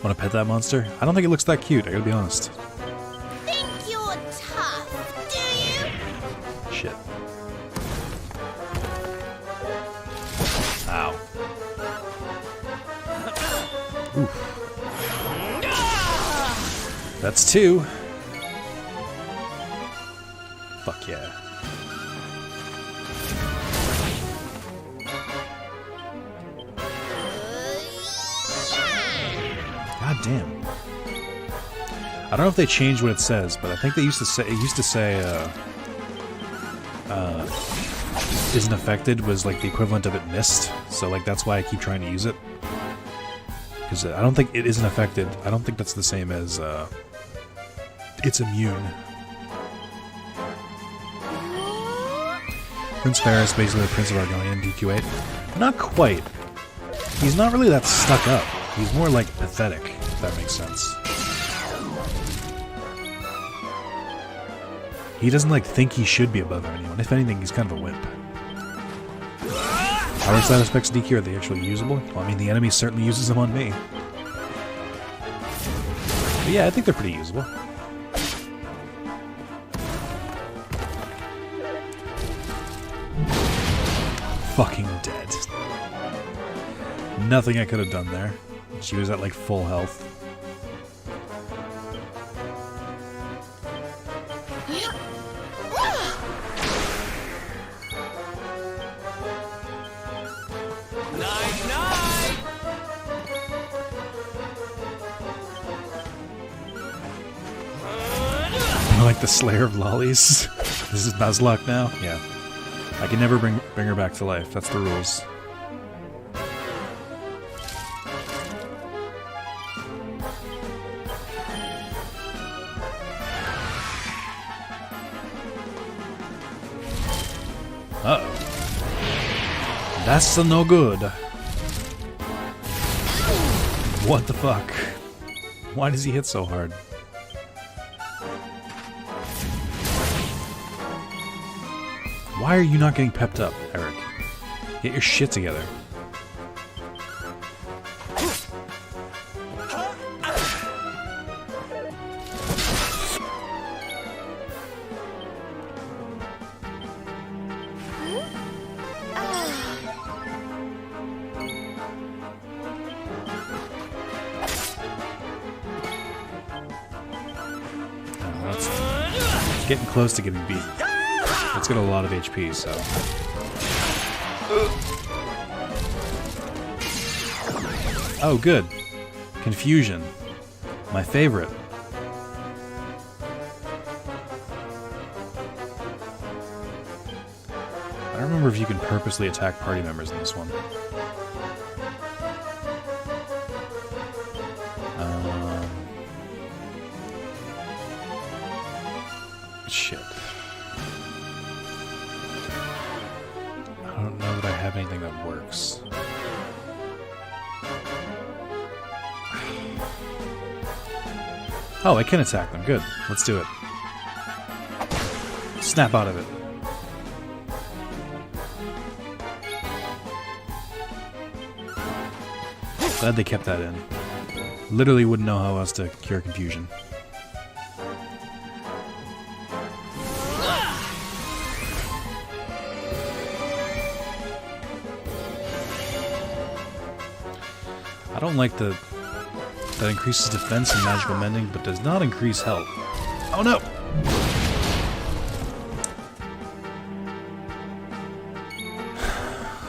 Want to pet that monster? I don't think it looks that cute, I gotta be honest. Think you're tough, do you? Shit. Ow. Oof. That's two. Fuck yeah. God damn. I don't know if they changed what it says, but I think they used to say isn't affected was like the equivalent of it missed. So like that's why I keep trying to use it. Because I don't think it isn't affected. I don't think that's the same as it's immune. Prince Ferris, basically the Prince of Argonian, DQ8. Not quite. He's not really that stuck up. He's more like pathetic, if that makes sense. He doesn't like think he should be above anyone. If anything, he's kind of a wimp. Power side aspects DQ, are they actually usable? Well, I mean, the enemy certainly uses them on me. But yeah, I think they're pretty usable. Fucking dead. Nothing I could have done there. She was at like full health. Like the Slayer of Lollies. This is Nuzlocke now? Yeah. I can never bring her back to life. That's the rules. Uh-oh. That's no good. What the fuck? Why does he hit so hard? Why are you not getting pepped up, Eric? Get your shit together. It's getting close to getting beat. It's got a lot of HP, so... Oh, good. Confusion. My favorite. I don't remember if you can purposely attack party members in this one. Shit. I don't know that I have anything that works. Oh, I can attack them. Good. Let's do it. Snap out of it. Glad they kept that in. Literally wouldn't know how else to cure confusion. I don't like that increases defense and magical mending, but does not increase health. Oh no!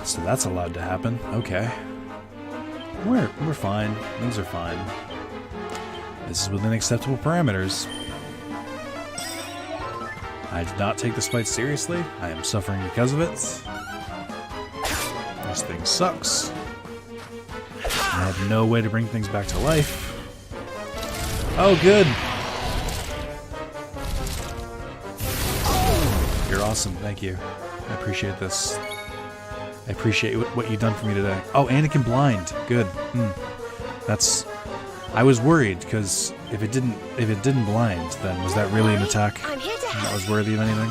So that's allowed to happen. Okay. We're fine. Things are fine. This is within acceptable parameters. I did not take this fight seriously. I am suffering because of it. This thing sucks. I have no way to bring things back to life. Oh, good. You're awesome. Thank you. I appreciate this. I appreciate what you've done for me today. Oh, and it can blind. Good. That's... I was worried, because if it didn't blind, then was that really an attack that was worthy of anything?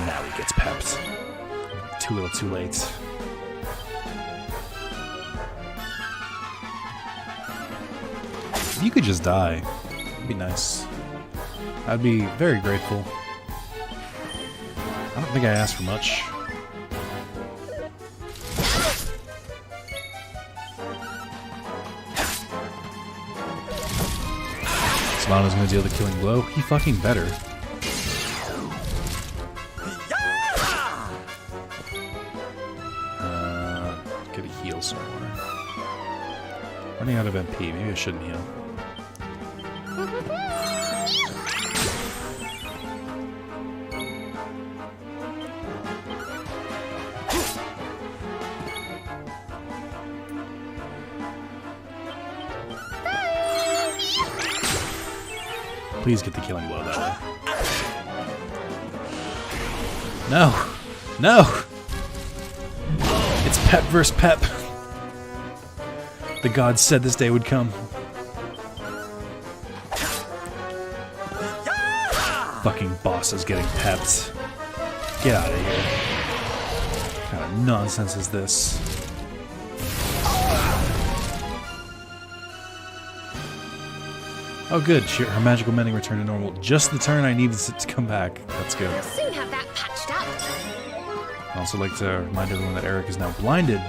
Now he gets pepped. Too little, too late. If you could just die, it'd be nice. I'd be very grateful. I don't think I asked for much. Savannah's gonna deal the killing blow. He fucking better. Gotta heal some more. Running out of MP. Maybe I shouldn't heal. Please get the killing blow that way. No! No! It's Pep versus Pep. The gods said this day would come. Fucking boss is getting pepped. Get out of here. What kind of nonsense is this? Oh good, her magical mending returned to normal. Just the turn I needed it to come back. That's good. We'll soon have that patched up. I'd also like to remind everyone that Eric is now blinded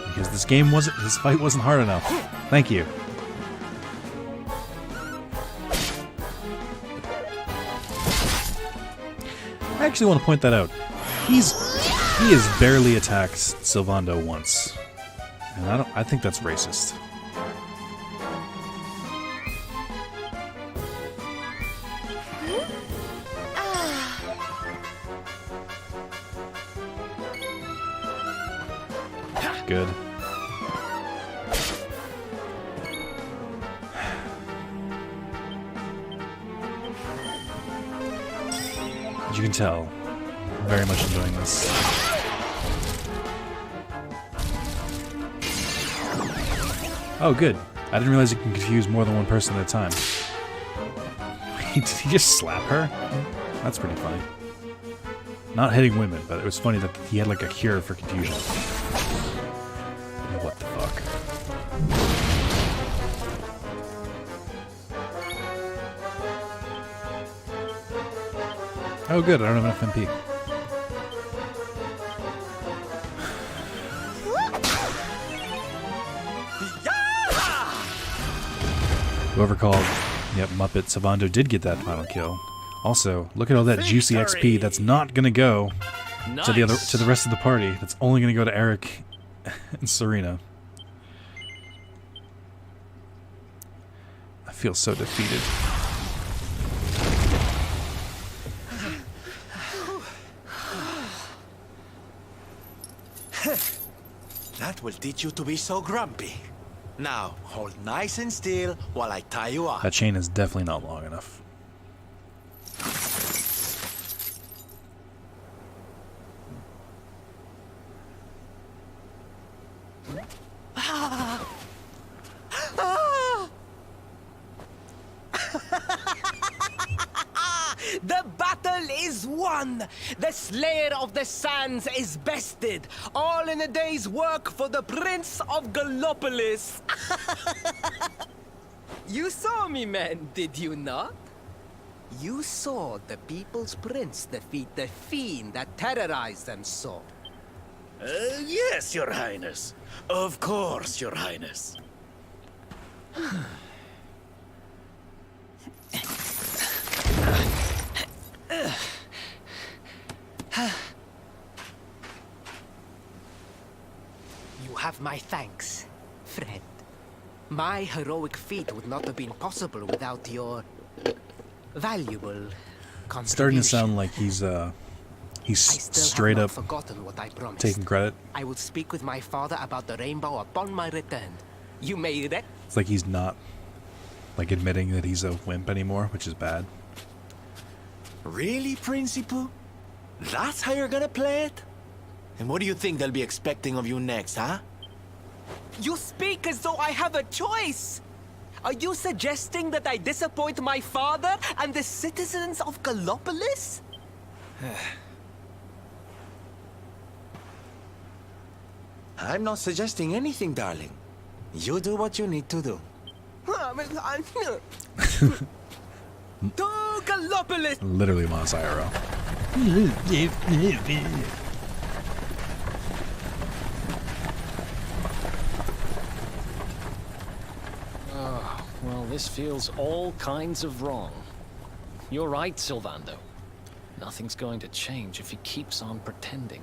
because this game wasn't, his fight wasn't hard enough. Thank you. I actually want to point that out. He has barely attacked Sylvando once, and I think that's racist. Good. As you can tell, I'm very much enjoying this. Oh, good. I didn't realize you can confuse more than one person at a time. Did he just slap her? That's pretty funny. Not hitting women, but it was funny that he had like a cure for confusion. What the fuck? Oh good, I don't have enough MP. Whoever called, yep, Muppet Sylvando did get that final kill. Also, look at all that juicy XP that's not gonna go to the rest of the party. That's only gonna go to Eric and Serena. I feel so defeated. That will teach you to be so grumpy. Now, hold nice and still while I tie you up. That chain is definitely not long enough. The battle is won! The Slayer of the Sands is bested! All in a day's work for the Prince of Gallopolis! You saw me, men, did you not? You saw the People's Prince defeat the fiend that terrorized them so. Yes, Your Highness. Of course, Your Highness. You have my thanks, friend. My heroic feat would not have been possible without your valuable contribution. It's starting to sound like he's I still straight have up not forgotten what I promised. taking credit. I will speak with my father about the rainbow upon my return. You may rest. It's like he's not like admitting that he's a wimp anymore, which is bad. Really, Principal? That's how you're gonna play it? And what do you think they'll be expecting of you next, huh? You speak as though I have a choice! Are you suggesting that I disappoint my father and the citizens of Gallopolis? I'm not suggesting anything, darling. You do what you need to do. To Gallopolis! Literally Mos IRL. Well, this feels all kinds of wrong. You're right, Sylvando. Nothing's going to change if he keeps on pretending.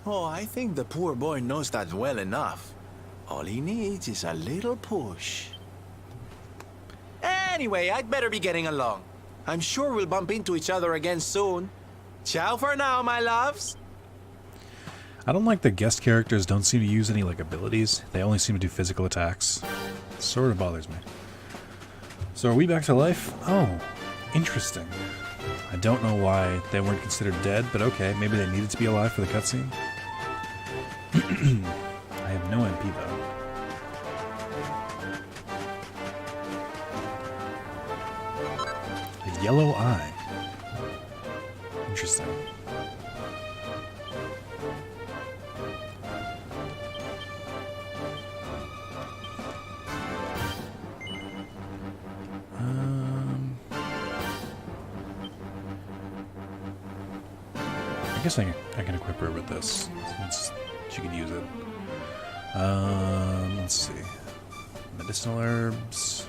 Oh, I think the poor boy knows that well enough. All he needs is a little push. Anyway, I'd better be getting along. I'm sure we'll bump into each other again soon. Ciao for now, my loves. I don't like the guest characters don't seem to use any like abilities. They only seem to do physical attacks. It sort of bothers me. So are we back to life? Oh, interesting. I don't know why they weren't considered dead, but okay, maybe they needed to be alive for the cutscene. I have no MP though. A yellow eye. Interesting. I guess I can equip her with this since she could use it. Let's see. Medicinal herbs.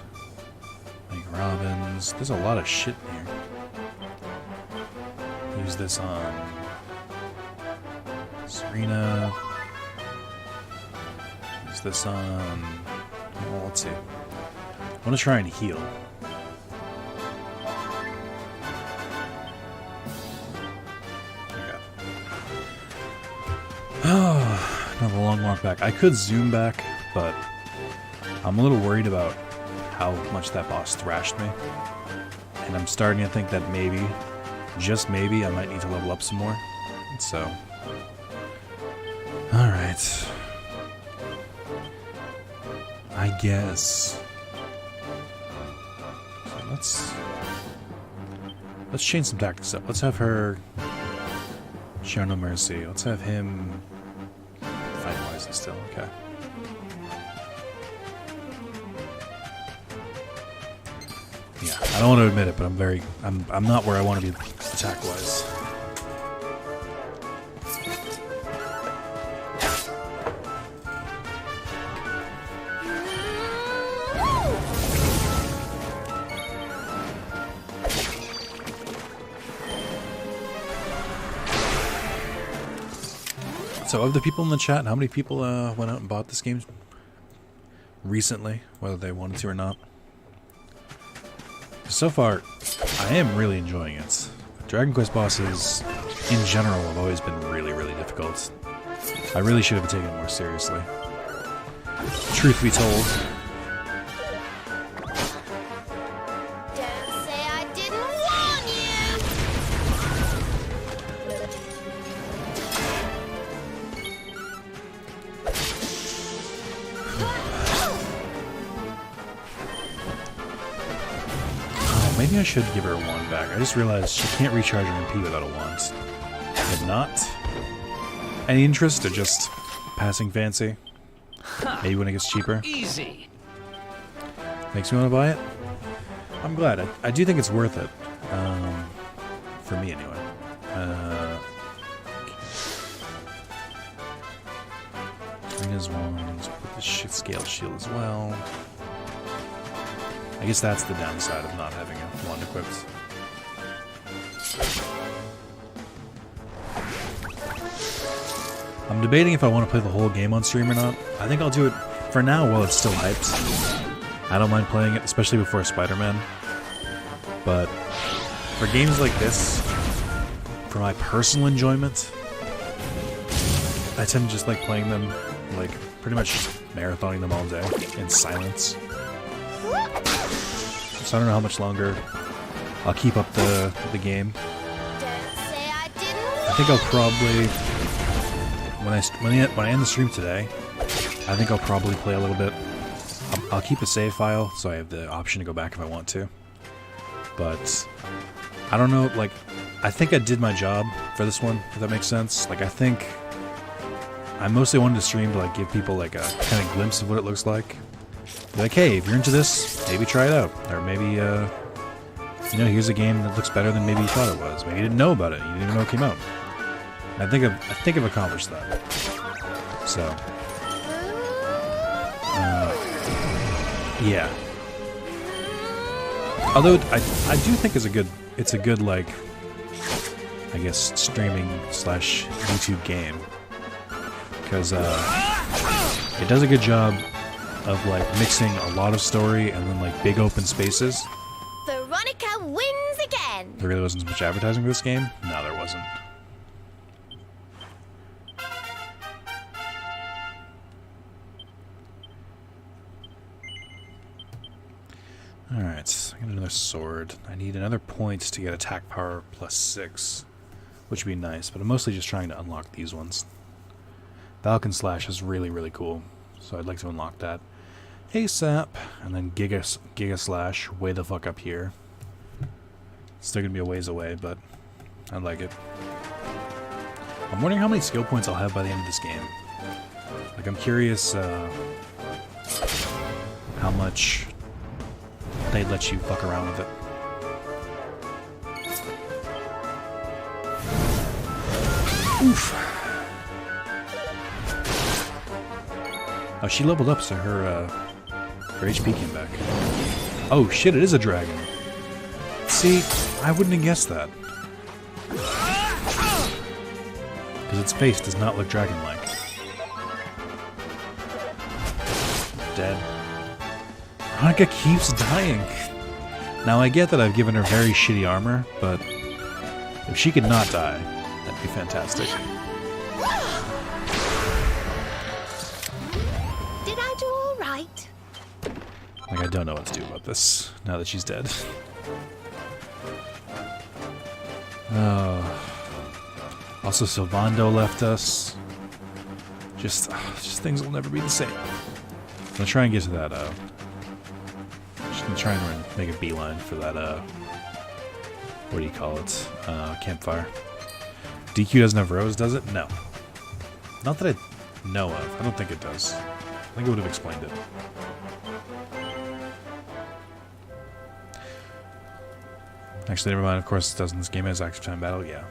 Like robins. There's a lot of shit in here. Use this on Serena. Use this on... Well, let's see. I want to try and heal. Okay. Oh, another long walk back. I could zoom back, but I'm a little worried about how much that boss thrashed me. And I'm starting to think that maybe, just maybe, I might need to level up some more. So, alright. I guess. So let's change some tactics up. Let's have her show no mercy. Let's have him fight wisely still. Okay. Yeah, I don't want to admit it, but I'm not where I want to be attack wise. So, of the people in the chat, how many people went out and bought this game recently, whether they wanted to or not? So far, I am really enjoying it. Dragon Quest bosses, in general, have always been really, really difficult. I really should have taken it more seriously. Truth be told. Don't say I didn't warn you! Oh, maybe I should give her a wand back. I just realized she can't recharge her MP without a wand. If not, any interest or just passing fancy? Maybe when it gets cheaper. Easy. Makes me want to buy it. I'm glad. I do think it's worth it. For me, anyway. Serena's wands. Put the scale shield as well. I guess that's the downside of not having a wand equipped. I'm debating if I want to play the whole game on stream or not. I think I'll do it for now while it's still hyped. I don't mind playing it, especially before Spider-Man. But for games like this, for my personal enjoyment, I tend to just like playing them, like pretty much marathoning them all day in silence. So I don't know how much longer I'll keep up the game. I think I'll probably, when I end the stream today, I think I'll probably play a little bit. I'll keep a save file so I have the option to go back if I want to. But I don't know, like, I think I did my job for this one, if that makes sense. Like, I think I mostly wanted to stream to like give people like a kind of glimpse of what it looks like. Be like, hey, if you're into this, maybe try it out. Or maybe, you know, here's a game that looks better than maybe you thought it was. Maybe you didn't know about it. You didn't even know it came out. I think I've accomplished that. So, yeah. Although I do think it's a good like, I guess streaming / YouTube game, because it does a good job of like mixing a lot of story and then like big open spaces. Veronica wins again! There really wasn't much advertising for this game? No, there wasn't. Alright, I got another sword. I need another point to get attack power +6, which would be nice, but I'm mostly just trying to unlock these ones. Falcon Slash is really, really cool, so I'd like to unlock that ASAP, and then Giga Slash way the fuck up here. Still gonna be a ways away, but I like it. I'm wondering how many skill points I'll have by the end of this game. Like, I'm curious how much they'd let you fuck around with it. Oof. Oh, she leveled up, so her HP came back. Oh shit, it is a dragon. See, I wouldn't have guessed that. Because its face does not look dragon-like. Dead. Veronica keeps dying. Now I get that I've given her very shitty armor, but if she could not die, that'd be fantastic. Did I do all right? Like, I don't know what to do about this, now that she's dead. Oh. Also, Sylvando left us. Just things will never be the same. I'm gonna try and get to that, just gonna try and make a beeline for that, what do you call it? Campfire. DQ doesn't have rose, does it? No. Not that I know of. I don't think it does. I think it would have explained it. Actually, never mind. Of course it doesn't. This game has active time battle. Yeah.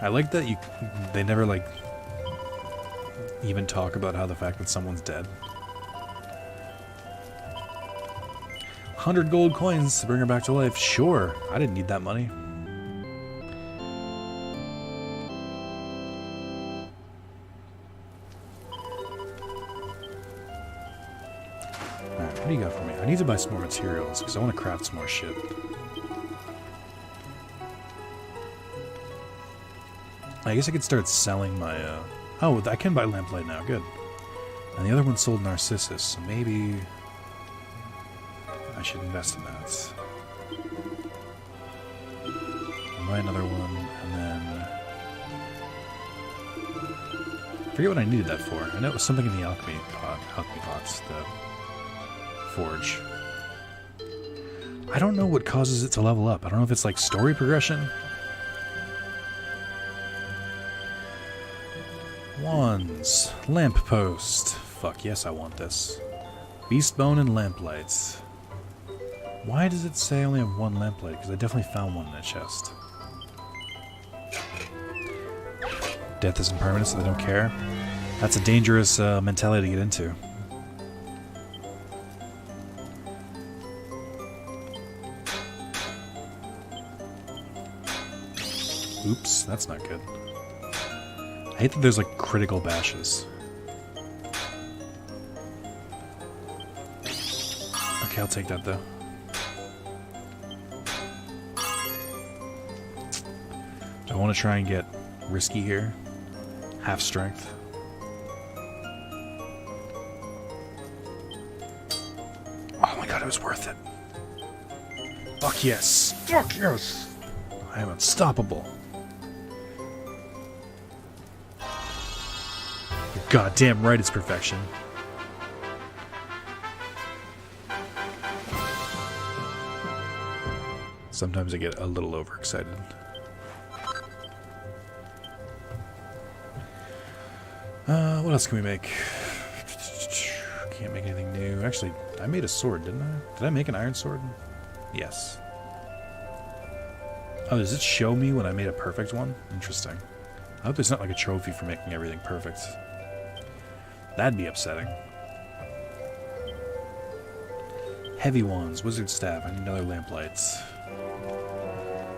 I like that they never, like, even talk about how the fact that someone's dead. 100 gold coins to bring her back to life. Sure. I didn't need that money. Alright, what do you got for me? I need to buy some more materials because I want to craft some more shit. I guess I could start selling my, oh, I can buy lamplight now, good. And the other one sold Narcissus, so maybe I should invest in that. I'll buy another one, and then I forget what I needed that for. I know it was something in the alchemy pots, the forge. I don't know what causes it to level up. I don't know if it's like story progression. Wands. Lamppost. Fuck yes, I want this. Beastbone and lamplights. Why does it say I only have one lamplight? Because I definitely found one in a chest. Death isn't permanent, so they don't care. That's a dangerous mentality to get into. Oops, that's not good. I hate that there's like critical bashes. Okay, I'll take that though. Do I want to try and get risky here? Half strength. Oh my god, it was worth it. Fuck yes. Fuck yes. I am unstoppable. Goddamn right, it's perfection. Sometimes I get a little overexcited. What else can we make? Can't make anything new. Actually, I made a sword, didn't I? Did I make an iron sword? Yes. Oh, does it show me when I made a perfect one? Interesting. I hope there's not like a trophy for making everything perfect. That'd be upsetting. Heavy wands, wizard staff, I need another lamplights.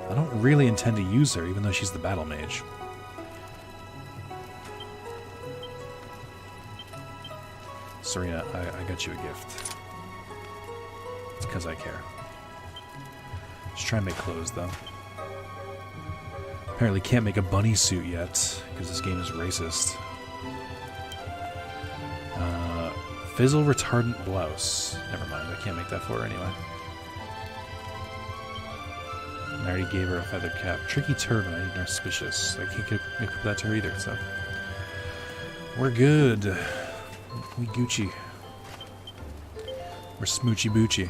I don't really intend to use her, even though she's the battle mage. Serena, I got you a gift. It's because I care. Just try and make clothes, though. Apparently can't make a bunny suit yet, because this game is racist. Fizzle retardant blouse. Never mind, I can't make that for her anyway. I already gave her a feathered cap. Tricky turban, I need Narcissus. I can't make that to her either, so. We're good. We Gucci. We're smoochy boochy.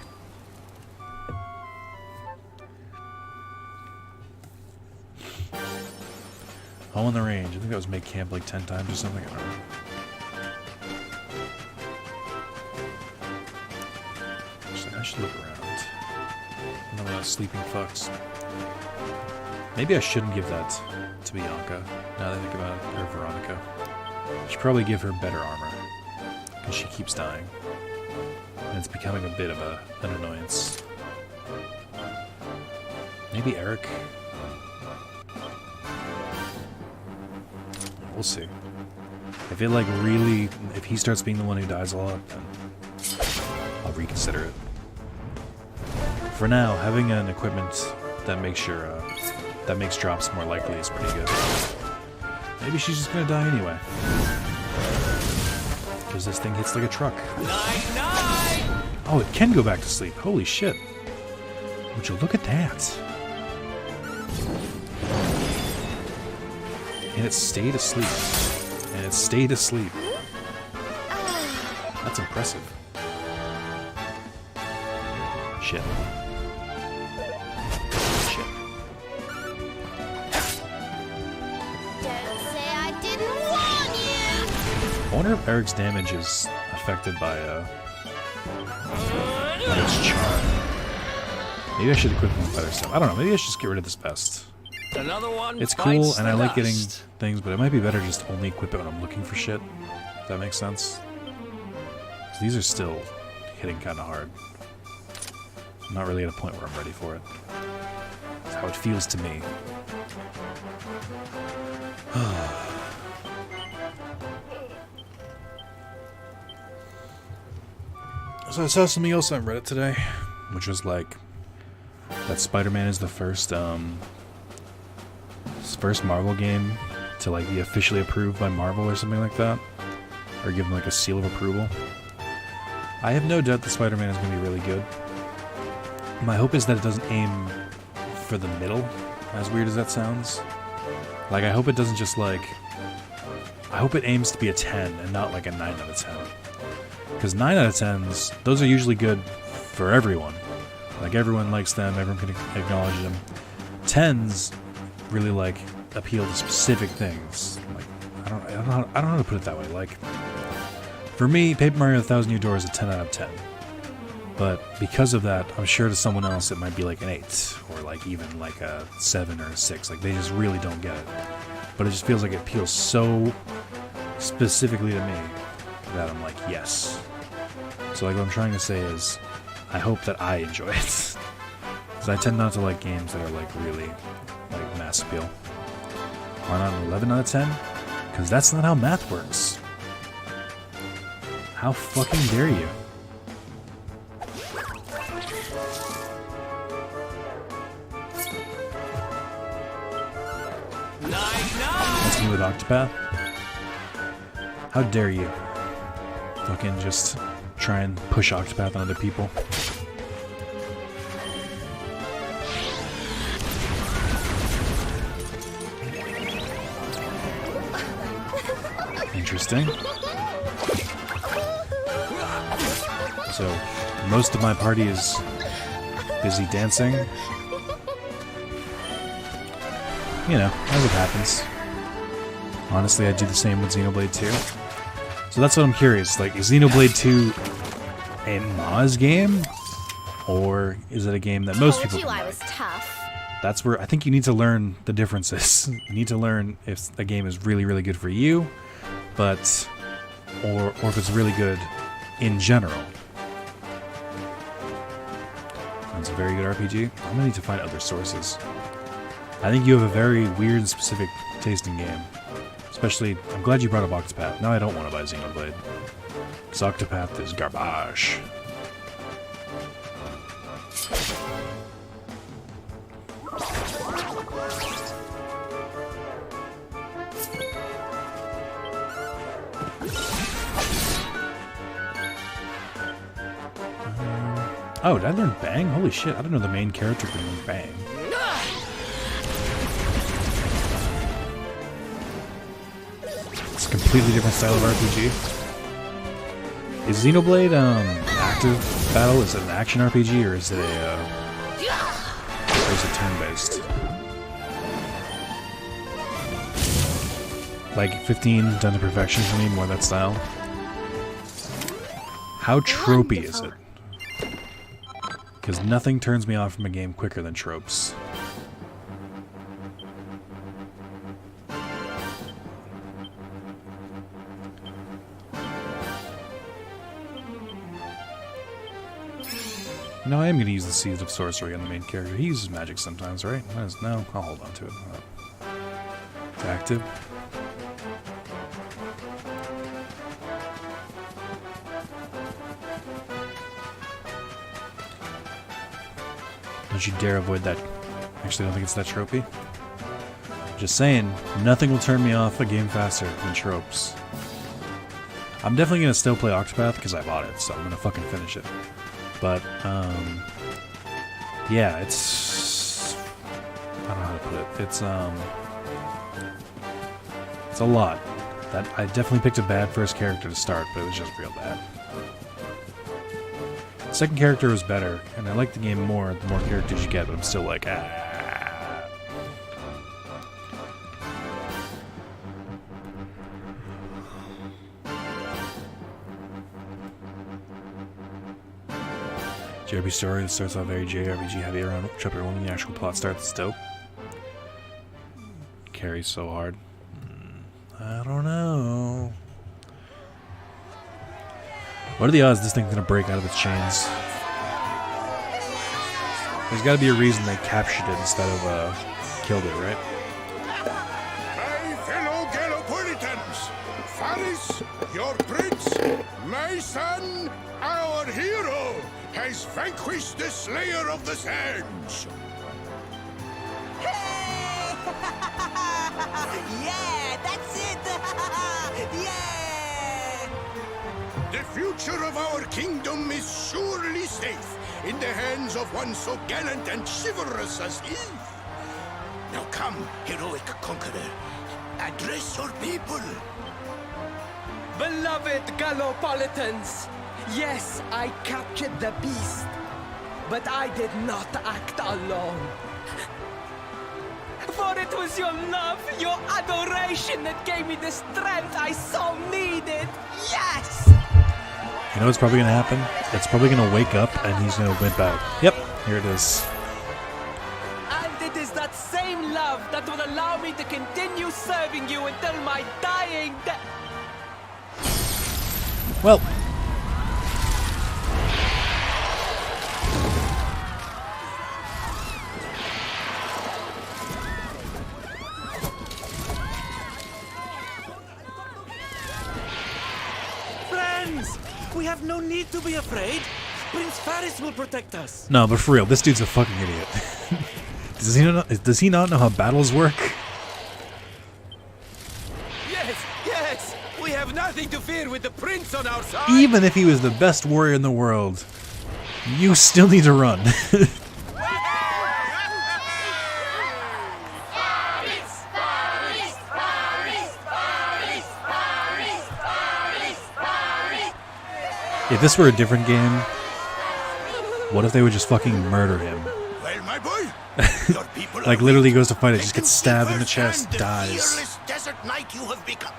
Home on the range. I think that was make camp like 10 times or something. I don't know. should look around. None of those sleeping fucks. Maybe I shouldn't give that to Bianca, now that I think about it, or Veronica. I should probably give her better armor, because she keeps dying. And it's becoming a bit of an annoyance. Maybe Eric? We'll see. If it like really, if he starts being the one who dies a lot, then I'll reconsider it. For now, having an equipment that makes your that makes drops more likely is pretty good. Maybe she's just gonna die anyway, because this thing hits like a truck. Oh, it can go back to sleep. Holy shit! Would you look at that? And it stayed asleep. And it stayed asleep. That's impressive. Shit. Shit. Don't say I didn't warn you! I wonder if Eric's damage is affected by its charm. Maybe I should equip him with better stuff. I don't know, maybe I should just get rid of this vest. Another one. It's cool, and I like getting dust. things, but it might be better just to only equip it when I'm looking for shit. If that makes sense. 'Cause these are still hitting kind of hard. I'm not really at a point where I'm ready for it. That's how it feels to me. So I saw something else on Reddit today, which was like that Spider-Man is the first Marvel game to like be officially approved by Marvel or something like that, or give them like a seal of approval. I have no doubt that Spider-Man is going to be really good. My hope is that it doesn't aim for the middle, as weird as that sounds. Like, I hope it doesn't just like, I hope it aims to be a 10 and not like a 9 out of 10. Because 9 out of 10s, those are usually good for everyone. Like, everyone likes them, everyone can acknowledge them. 10s really like appeal to specific things. Like, I don't know how to put it that way. Like, for me, Paper Mario: The Thousand Year Door is a 10 out of 10. But because of that, I'm sure to someone else it might be like an 8, or like even like a 7 or a 6. Like, they just really don't get it. But it just feels like it appeals so specifically to me that I'm like, yes. So like what I'm trying to say is, I hope that I enjoy it. Because I tend not to like games that are like really like mass appeal. Why not an 11 out of 10? Because that's not how math works. How fucking dare you? That's me with Octopath. How dare you? Fucking just try and push Octopath on other people. Interesting. So, most of my party is busy dancing. You know, as it happens. Honestly, I do the same with Xenoblade 2. So that's what I'm curious. Like, is Xenoblade 2 a Maz game? Or is it a game that most people can I like? was tough. That's where I think you need to learn the differences. You need to learn if a game is really, really good for you, but or if it's really good in general. It's a very good RPG. I'm gonna need to find other sources. I think you have a very weird and specific taste in game. Especially, I'm glad you brought up Octopath. Now I don't want to buy Xenoblade. Because Octopath is garbage. Oh, did I learn Bang? Holy shit, I didn't know the main character could learn Bang. It's a completely different style of RPG. Is Xenoblade active battle? Is it an action RPG or is it turn-based? Like 15 done to perfection for me, more that style. How tropey is it? Because nothing turns me off from a game quicker than tropes. No, I am going to use the Seeds of Sorcery on the main character. He uses magic sometimes, right? No, I'll hold on to it. It's active. Don't you dare avoid that. Actually, I don't think it's that tropey. Just saying, nothing will turn me off a game faster than tropes. I'm definitely going to still play Octopath because I bought it, so I'm going to fucking finish it. But, yeah, it's... I don't know how to put it. It's a lot. That I definitely picked a bad first character to start, but it was just real bad. The second character was better, and I like the game more the more characters you get, but I'm still like, ah. JRPG story that starts off very JRPG heavy around chapter 1 when the actual plot starts. It's dope. Carries so hard. I don't know. What are the odds this thing's gonna break out of its chains? There's gotta be a reason they captured it instead of killed it, right? My fellow Gallopolitans, Faris, your prince, my son, our hero, has vanquished the Slayer of the Sands. Yeah, that's it! Yeah! The future of our kingdom is surely safe in the hands of one so gallant and chivalrous as he. Now come, heroic conqueror, address your people. Beloved Gallopolitans, yes, I captured the beast, but I did not act alone. For it was your love, your adoration that gave me the strength I so needed. Yes! You know what's probably gonna happen? It's probably gonna wake up and he's gonna wimp out. Yep, here it is. And it is that same love that will allow me to continue serving you until my dying day. Well. Friends, we have no need to be afraid. Prince Faris will protect us. No, but for real, this dude's a fucking idiot. Does he not know how battles work? Yes, we have nothing to fear with the prince on our side. Even if he was the best warrior in the world, you still need to run. If this were a different game, what if they would just fucking murder him? Well, my boy, your people Like are literally weak. goes to fight it, And just gets you stabbed in the firsthand chest, the dies. fearless desert knight you have become.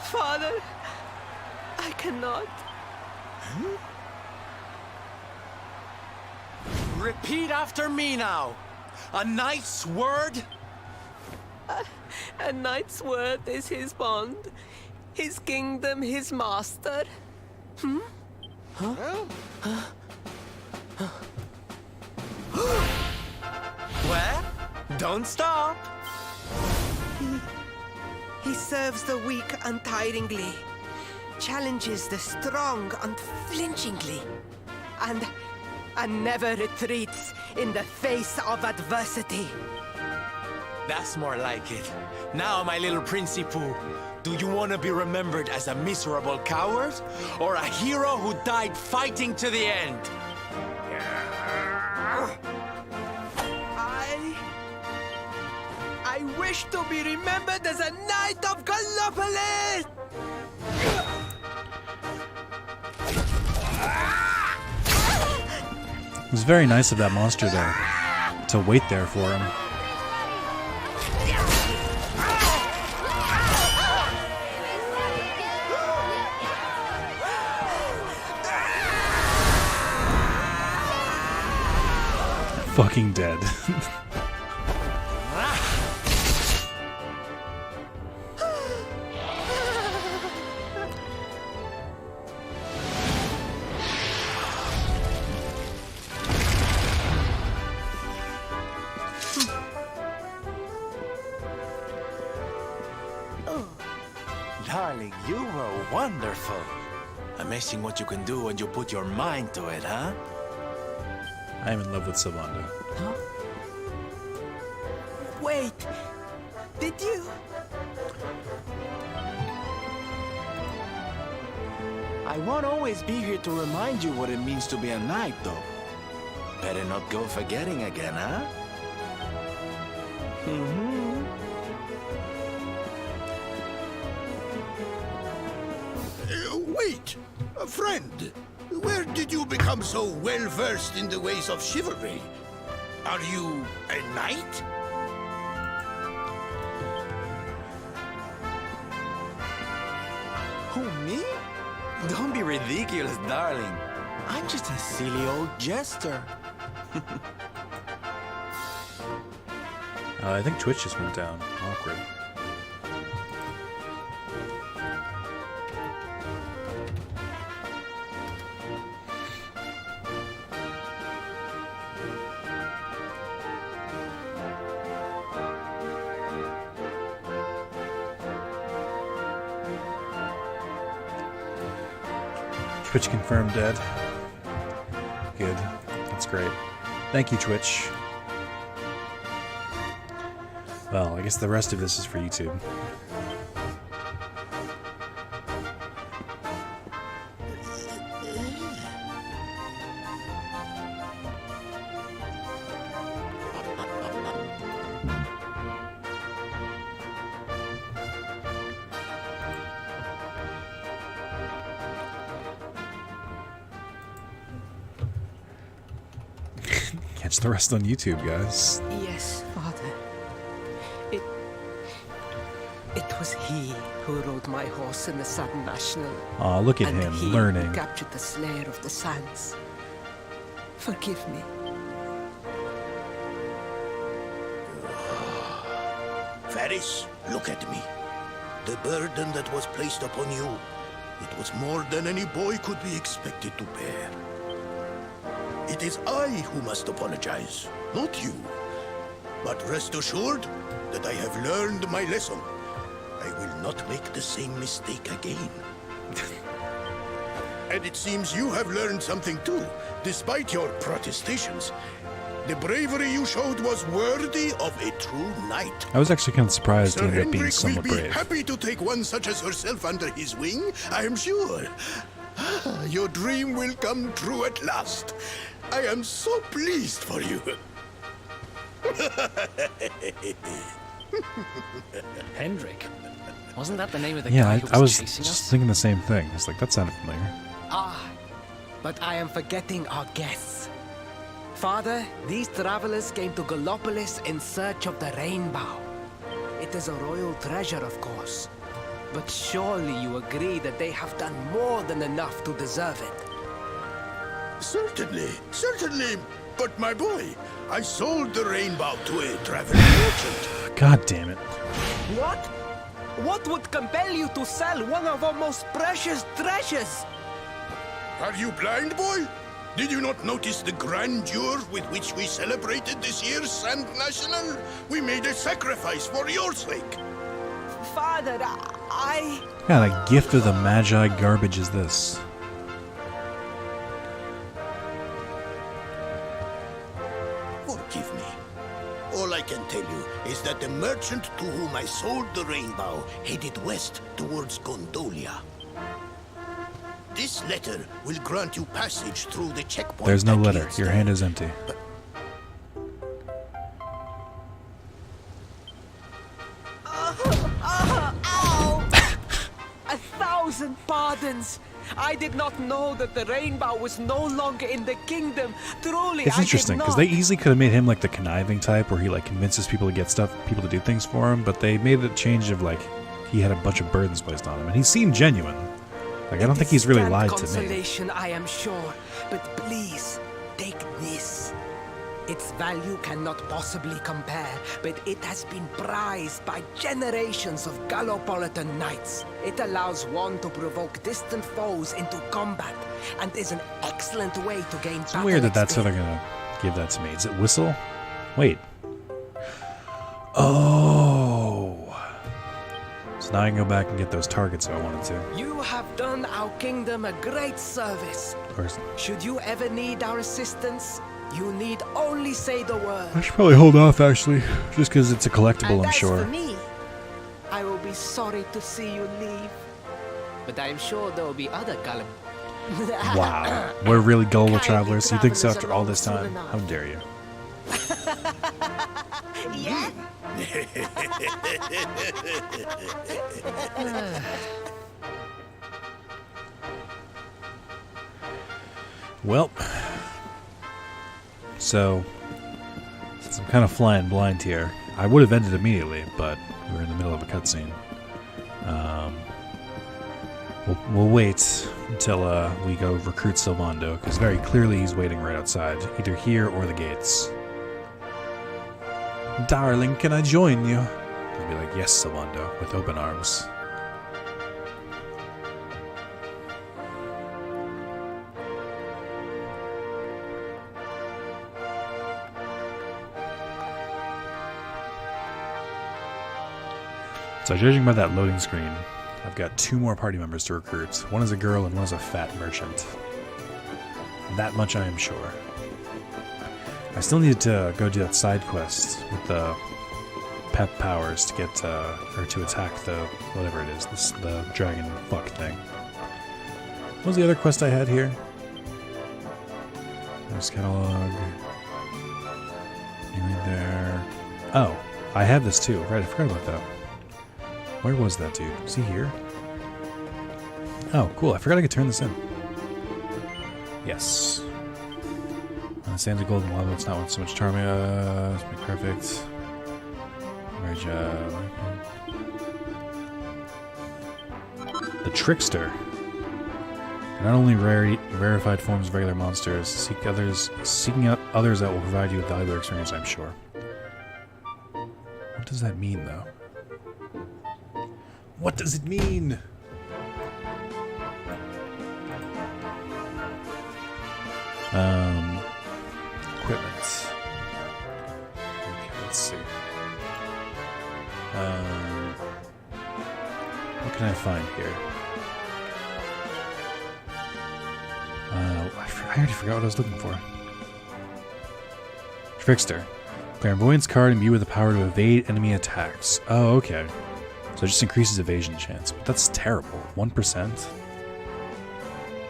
Father, I cannot. Repeat after me now. A knight's word? A knight's word is his bond, his kingdom, his master. Well, don't stop. He serves the weak untiringly, challenges the strong unflinchingly, and never retreats in the face of adversity. That's more like it. Now, my little Princey Pooh, do you want to be remembered as a miserable coward or a hero who died fighting to the end? I wish to be remembered as a knight of Gallopolis! It was very nice of that monster to wait there for him. Fucking dead. Darling, you were wonderful. Amazing what you can do when you put your mind to it, huh? I am in love with Sylvando. Huh? Wait, did you? I won't always be here to remind you what it means to be a knight, though. Better not go forgetting again, huh? Wait! Friend, where did you become so well-versed in the ways of chivalry? Are you a knight? Who, me? Don't be ridiculous, darling. I'm just a silly old jester. I think Twitch just went down. Awkward. Twitch confirmed dead. Good. That's great. Thank you, Twitch. Well, I guess the rest of this is for YouTube. Catch the rest on YouTube, guys. Yes, Father. It was he who rode my horse in the Sudden National. Aw, look at and him, he learning. Who captured the Slayer of the Sands. Forgive me. Varys, look at me. The burden that was placed upon you, it was more than any boy could be expected to bear. It is I who must apologize, not you. But rest assured that I have learned my lesson. I will not make the same mistake again. And it seems you have learned something too, despite your protestations. The bravery you showed was worthy of a true knight. I was actually kind of surprised Sir he ended up being Hendrik somewhat will be brave. happy to take one such as herself under his wing, I am sure. Your dream will come true at last. I am so pleased for you. Hendrik? Wasn't that the name of the Yeah, guy who I was chasing just us? thinking the same thing. It's like, that sounded familiar. Ah, but I am forgetting our guests. Father, these travelers came to Gallopolis in search of the rainbow. It is a royal treasure, of course. But surely you agree that they have done more than enough to deserve it. Certainly, certainly. But my boy, I sold the rainbow to a traveling merchant. God damn it. What? What would compel you to sell one of our most precious treasures? Are you blind, boy? Did you not notice the grandeur with which we celebrated this year's Sand National? We made a sacrifice for your sake. Father, I... What kind of gift of the Magi garbage is this? Forgive me. All I can tell you is that the merchant to whom I sold the rainbow headed west towards Gondolia. This letter will grant you passage through the checkpoint. There's no that letter. leads Your there. hand is empty. Ow! 1,000 pardons! sons. I did not know that the rainbow was no longer in the kingdom. Truly, It's I interesting did because not. they easily could have made him like the conniving type, where he like convinces people to get stuff, people to do things for him. But they made a change of like he had a bunch of burdens placed on him, and he seemed genuine. Like I don't think he's really Scant lied to me. consolation, I am sure, but please take this. Its value cannot possibly compare, but it has been prized by generations of Gallopolitan knights. It allows one to provoke distant foes into combat, and is an excellent way to gain It's battle weird that that's how they're experience. gonna give that to me. Is it whistle? Wait. Oh. So now I can go back and get those targets if I wanted to. You have done our kingdom a great service. Of course. Should you ever need our assistance, you need only say the word. I should probably hold off actually, just because it's a collectible, And I'm as sure. for me, I will be sorry to see you leave. But I am sure there will be other gullible. Wow. We're really gullible Kindly travelers. You think so travelers after all this along time? soon enough. How dare you? Yeah? Well, so since I'm kind of flying blind here, I would have ended immediately, but we were in the middle of a cutscene. We'll wait until we go recruit Sylvando, because very clearly he's waiting right outside, either here or the gates. Darling, can I join you? I'll be like, yes, Sylvando, with open arms. So judging by that loading screen, I've got 2 more party members to recruit. One is a girl and one is a fat merchant. That much I am sure. I still need to go do that side quest with the pep powers to get, or to attack the, whatever it is, the dragon fuck thing. What was the other quest I had here? There's catalog. Anything there? Oh, I have this too. Right, I forgot about that. Where was that dude? Is he here? Oh, cool. I forgot I could turn this in. Yes. Sands of golden lava. It's not so much charming. It's perfect. Very job. The Trickster. Not only rarefied forms of regular monsters, seeking out others that will provide you with valuable experience, I'm sure. What does that mean, though? What does it mean? Equipment. Okay, let's see. What can I find here? I already forgot what I was looking for. Trickster. Clairvoyance card imbue with the power to evade enemy attacks. Oh, okay. So it just increases evasion chance. But that's terrible. 1%?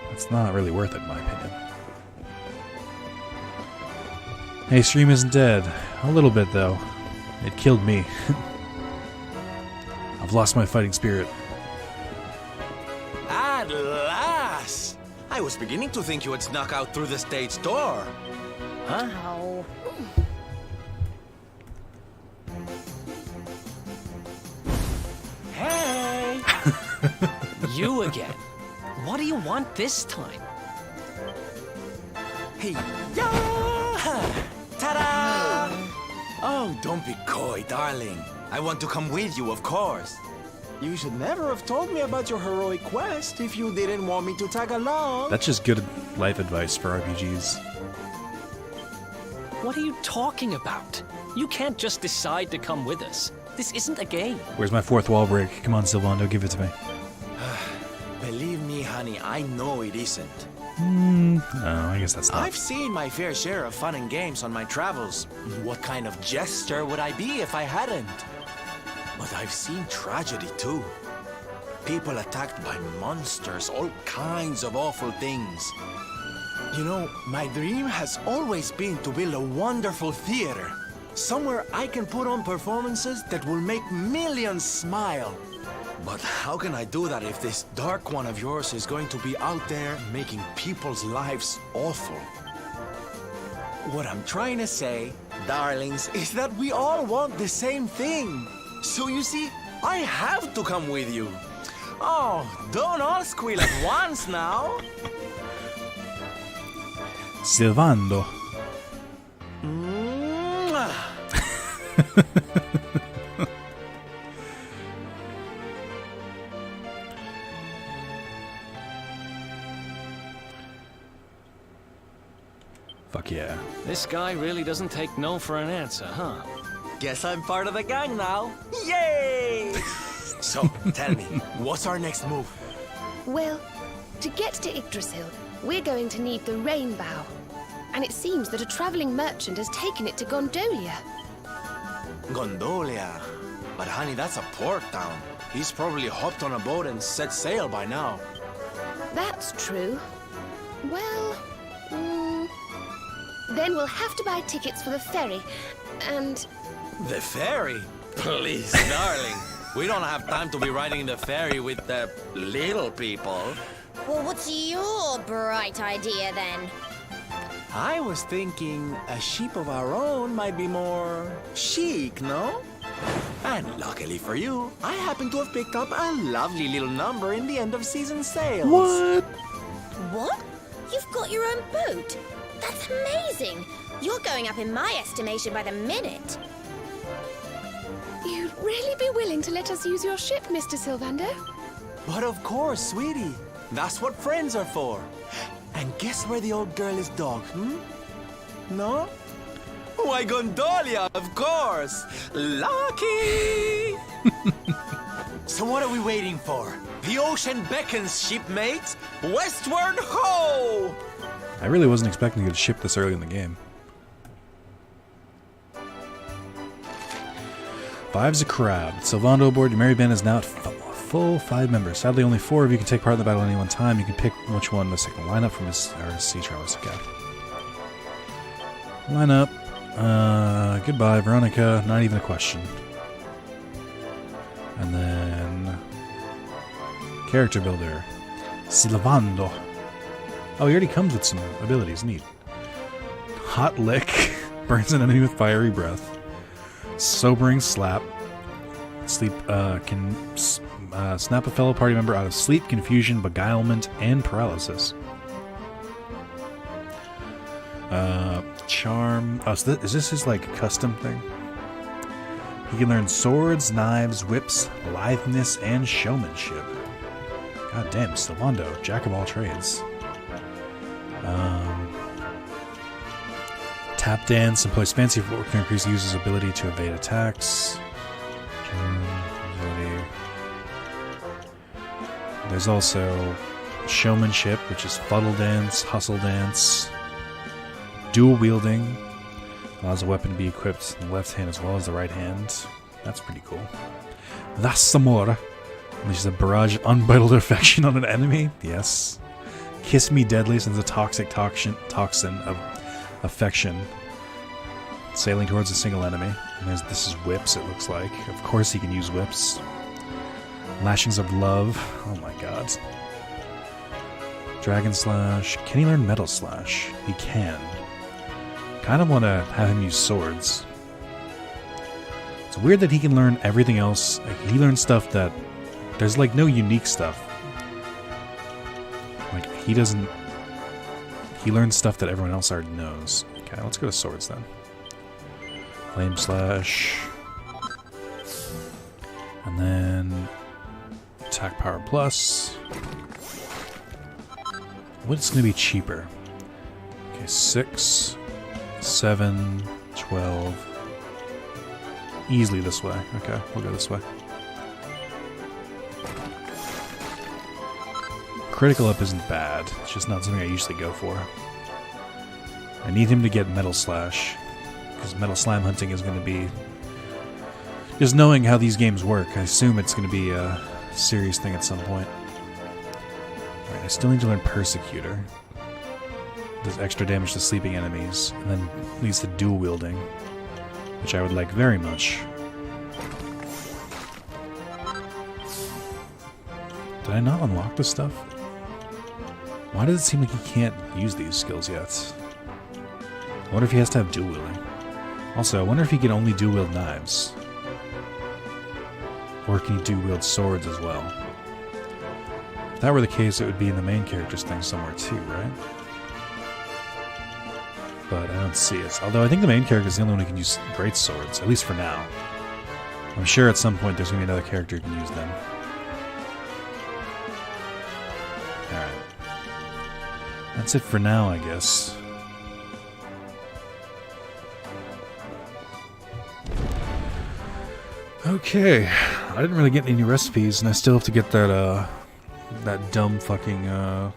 That's not really worth it, in my opinion. Hey, stream isn't dead. A little bit, though. It killed me. I've lost my fighting spirit. At last! I was beginning to think you had snuck out through the stage door. Huh? Oh. Hey! You again. What do you want this time? Hey, yeah! Ta-da! Oh, don't be coy, darling. I want to come with you, of course. You should never have told me about your heroic quest if you didn't want me to tag along. That's just good life advice for RPGs. What are you talking about? You can't just decide to come with us. This isn't a game. Where's my fourth wall break? Come on, Sylvando, give it to me. Believe me, honey, I know it isn't. No, I guess that's not. I've seen my fair share of fun and games on my travels. What kind of jester would I be if I hadn't? But I've seen tragedy too. People attacked by monsters, all kinds of awful things. You know, my dream has always been to build a wonderful theater. Somewhere I can put on performances that will make millions smile. But how can I do that if this dark one of yours is going to be out there making people's lives awful? What I'm trying to say, darlings, is that we all want the same thing. So you see, I have to come with you. Oh, don't all squeal at once now. Silvando. Mwah. Fuck yeah. This guy really doesn't take no for an answer, huh? Guess I'm part of the gang now. Yay! So, tell me, what's our next move? Well, to get to Yggdrasil, we're going to need the Rainbow. And it seems that a traveling merchant has taken it to Gondolia. Gondolia. But honey, that's a port town. He's probably hopped on a boat and set sail by now. That's true. Well, then we'll have to buy tickets for the ferry, and... The ferry? Please, darling. We don't have time to be riding the ferry with the little people. Well, what's your bright idea then? I was thinking a ship of our own might be more chic, no? And luckily for you, I happen to have picked up a lovely little number in the end of season sales. What? What? You've got your own boat? That's amazing. You're going up in my estimation by the minute. You'd really be willing to let us use your ship, Mr. Silvando? But of course, sweetie. That's what friends are for. And guess where the old girl is docked, No? Why, Gondolia, of course! Lucky! So what are we waiting for? The ocean beckons, shipmates! Westward ho! I really wasn't expecting to get a ship this early in the game. 5's a crowd. Silvando aboard, your merry band is now at full 5 members. Sadly, only 4 of you can take part in the battle at any one time. You can pick which one to stick in the lineup from his sea travels. Okay. Lineup. Goodbye, Veronica. Not even a question. And then... Character builder. Silvando. Oh, he already comes with some abilities. Neat. Hot Lick. Burns an enemy with fiery breath. Sobering Slap. Sleep can snap a fellow party member out of sleep, confusion, beguilement, and paralysis. Charm. Oh, so is this his like custom thing? He can learn swords, knives, whips, litheness, and showmanship. God damn, Silvando, jack of all trades. Tap dance, employs fancy footwork to increase the user's ability to evade attacks. There's also showmanship, which is fuddle dance, hustle dance, dual wielding, allows a weapon to be equipped in the left hand as well as the right hand. That's pretty cool. That's Samora, which is a barrage of unbridled affection on an enemy. Yes. Kiss Me Deadly sends a toxic toxin of affection sailing towards a single enemy. And this is whips, it looks like. Of course he can use whips. Lashings of Love. Oh my god. Dragon Slash. Can he learn Metal Slash? He can. Kind of want to have him use swords. It's weird that he can learn everything else. Like, he learns stuff that... There's like no unique stuff. Like, he doesn't... He learns stuff that everyone else already knows. Okay, let's go to swords then. Flame Slash. And then... Attack Power Plus. What's going to be cheaper? Okay, 6, 7, 12. Easily this way. Okay, we'll go this way. Critical up isn't bad. It's just not something I usually go for. I need him to get Metal Slash, because Metal Slime hunting is going to be... Just knowing how these games work, I assume it's going to be a serious thing at some point. Alright, I still need to learn Persecutor. Does extra damage to sleeping enemies, and then leads to dual wielding, which I would like very much. Did I not unlock this stuff? Why does it seem like he can't use these skills yet? I wonder if he has to have dual wielding. Also, I wonder if he can only dual wield knives. Or can he dual wield swords as well? If that were the case, it would be in the main character's thing somewhere too, right? But I don't see it. Although I think the main character is the only one who can use great swords, at least for now. I'm sure at some point there's going to be another character who can use them. Alright. That's it for now, I guess. Okay. I didn't really get any new recipes, and I still have to get that, that dumb fucking,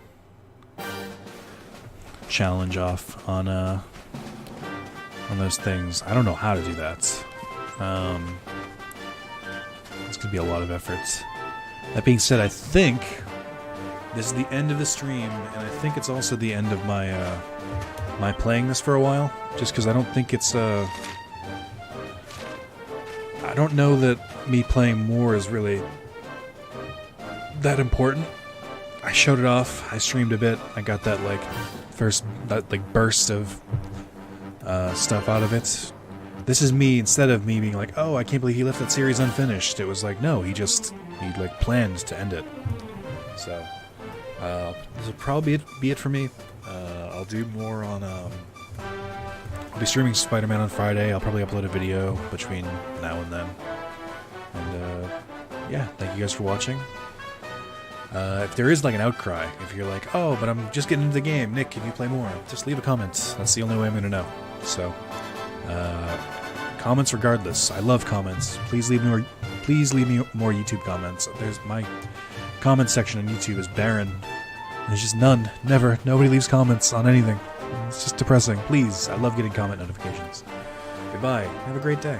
challenge off on those things. I don't know how to do that. It's gonna be a lot of effort. That being said, I think this is the end of the stream, and I think it's also the end of my my playing this for a while. Just because I don't think it's I don't know that me playing more is really that important. I showed it off. I streamed a bit. I got that that burst of stuff out of it. This is me, instead of me being like, oh, I can't believe he left that series unfinished. It was like, no, he planned to end it. So this will probably be it for me. I'll do more on I'll be streaming Spider-Man on Friday. I'll probably upload a video between now and then. And yeah, thank you guys for watching. If there is like an outcry, if you're like, oh, but I'm just getting into the game, Nick, can you play more? Just leave a comment. That's the only way I'm gonna know. So, comments regardless. I love comments. Please leave me more YouTube comments. There's my comment section on YouTube is barren. There's just none. Never. Nobody leaves comments on anything. It's just depressing. Please, I love getting comment notifications. Goodbye. Have a great day.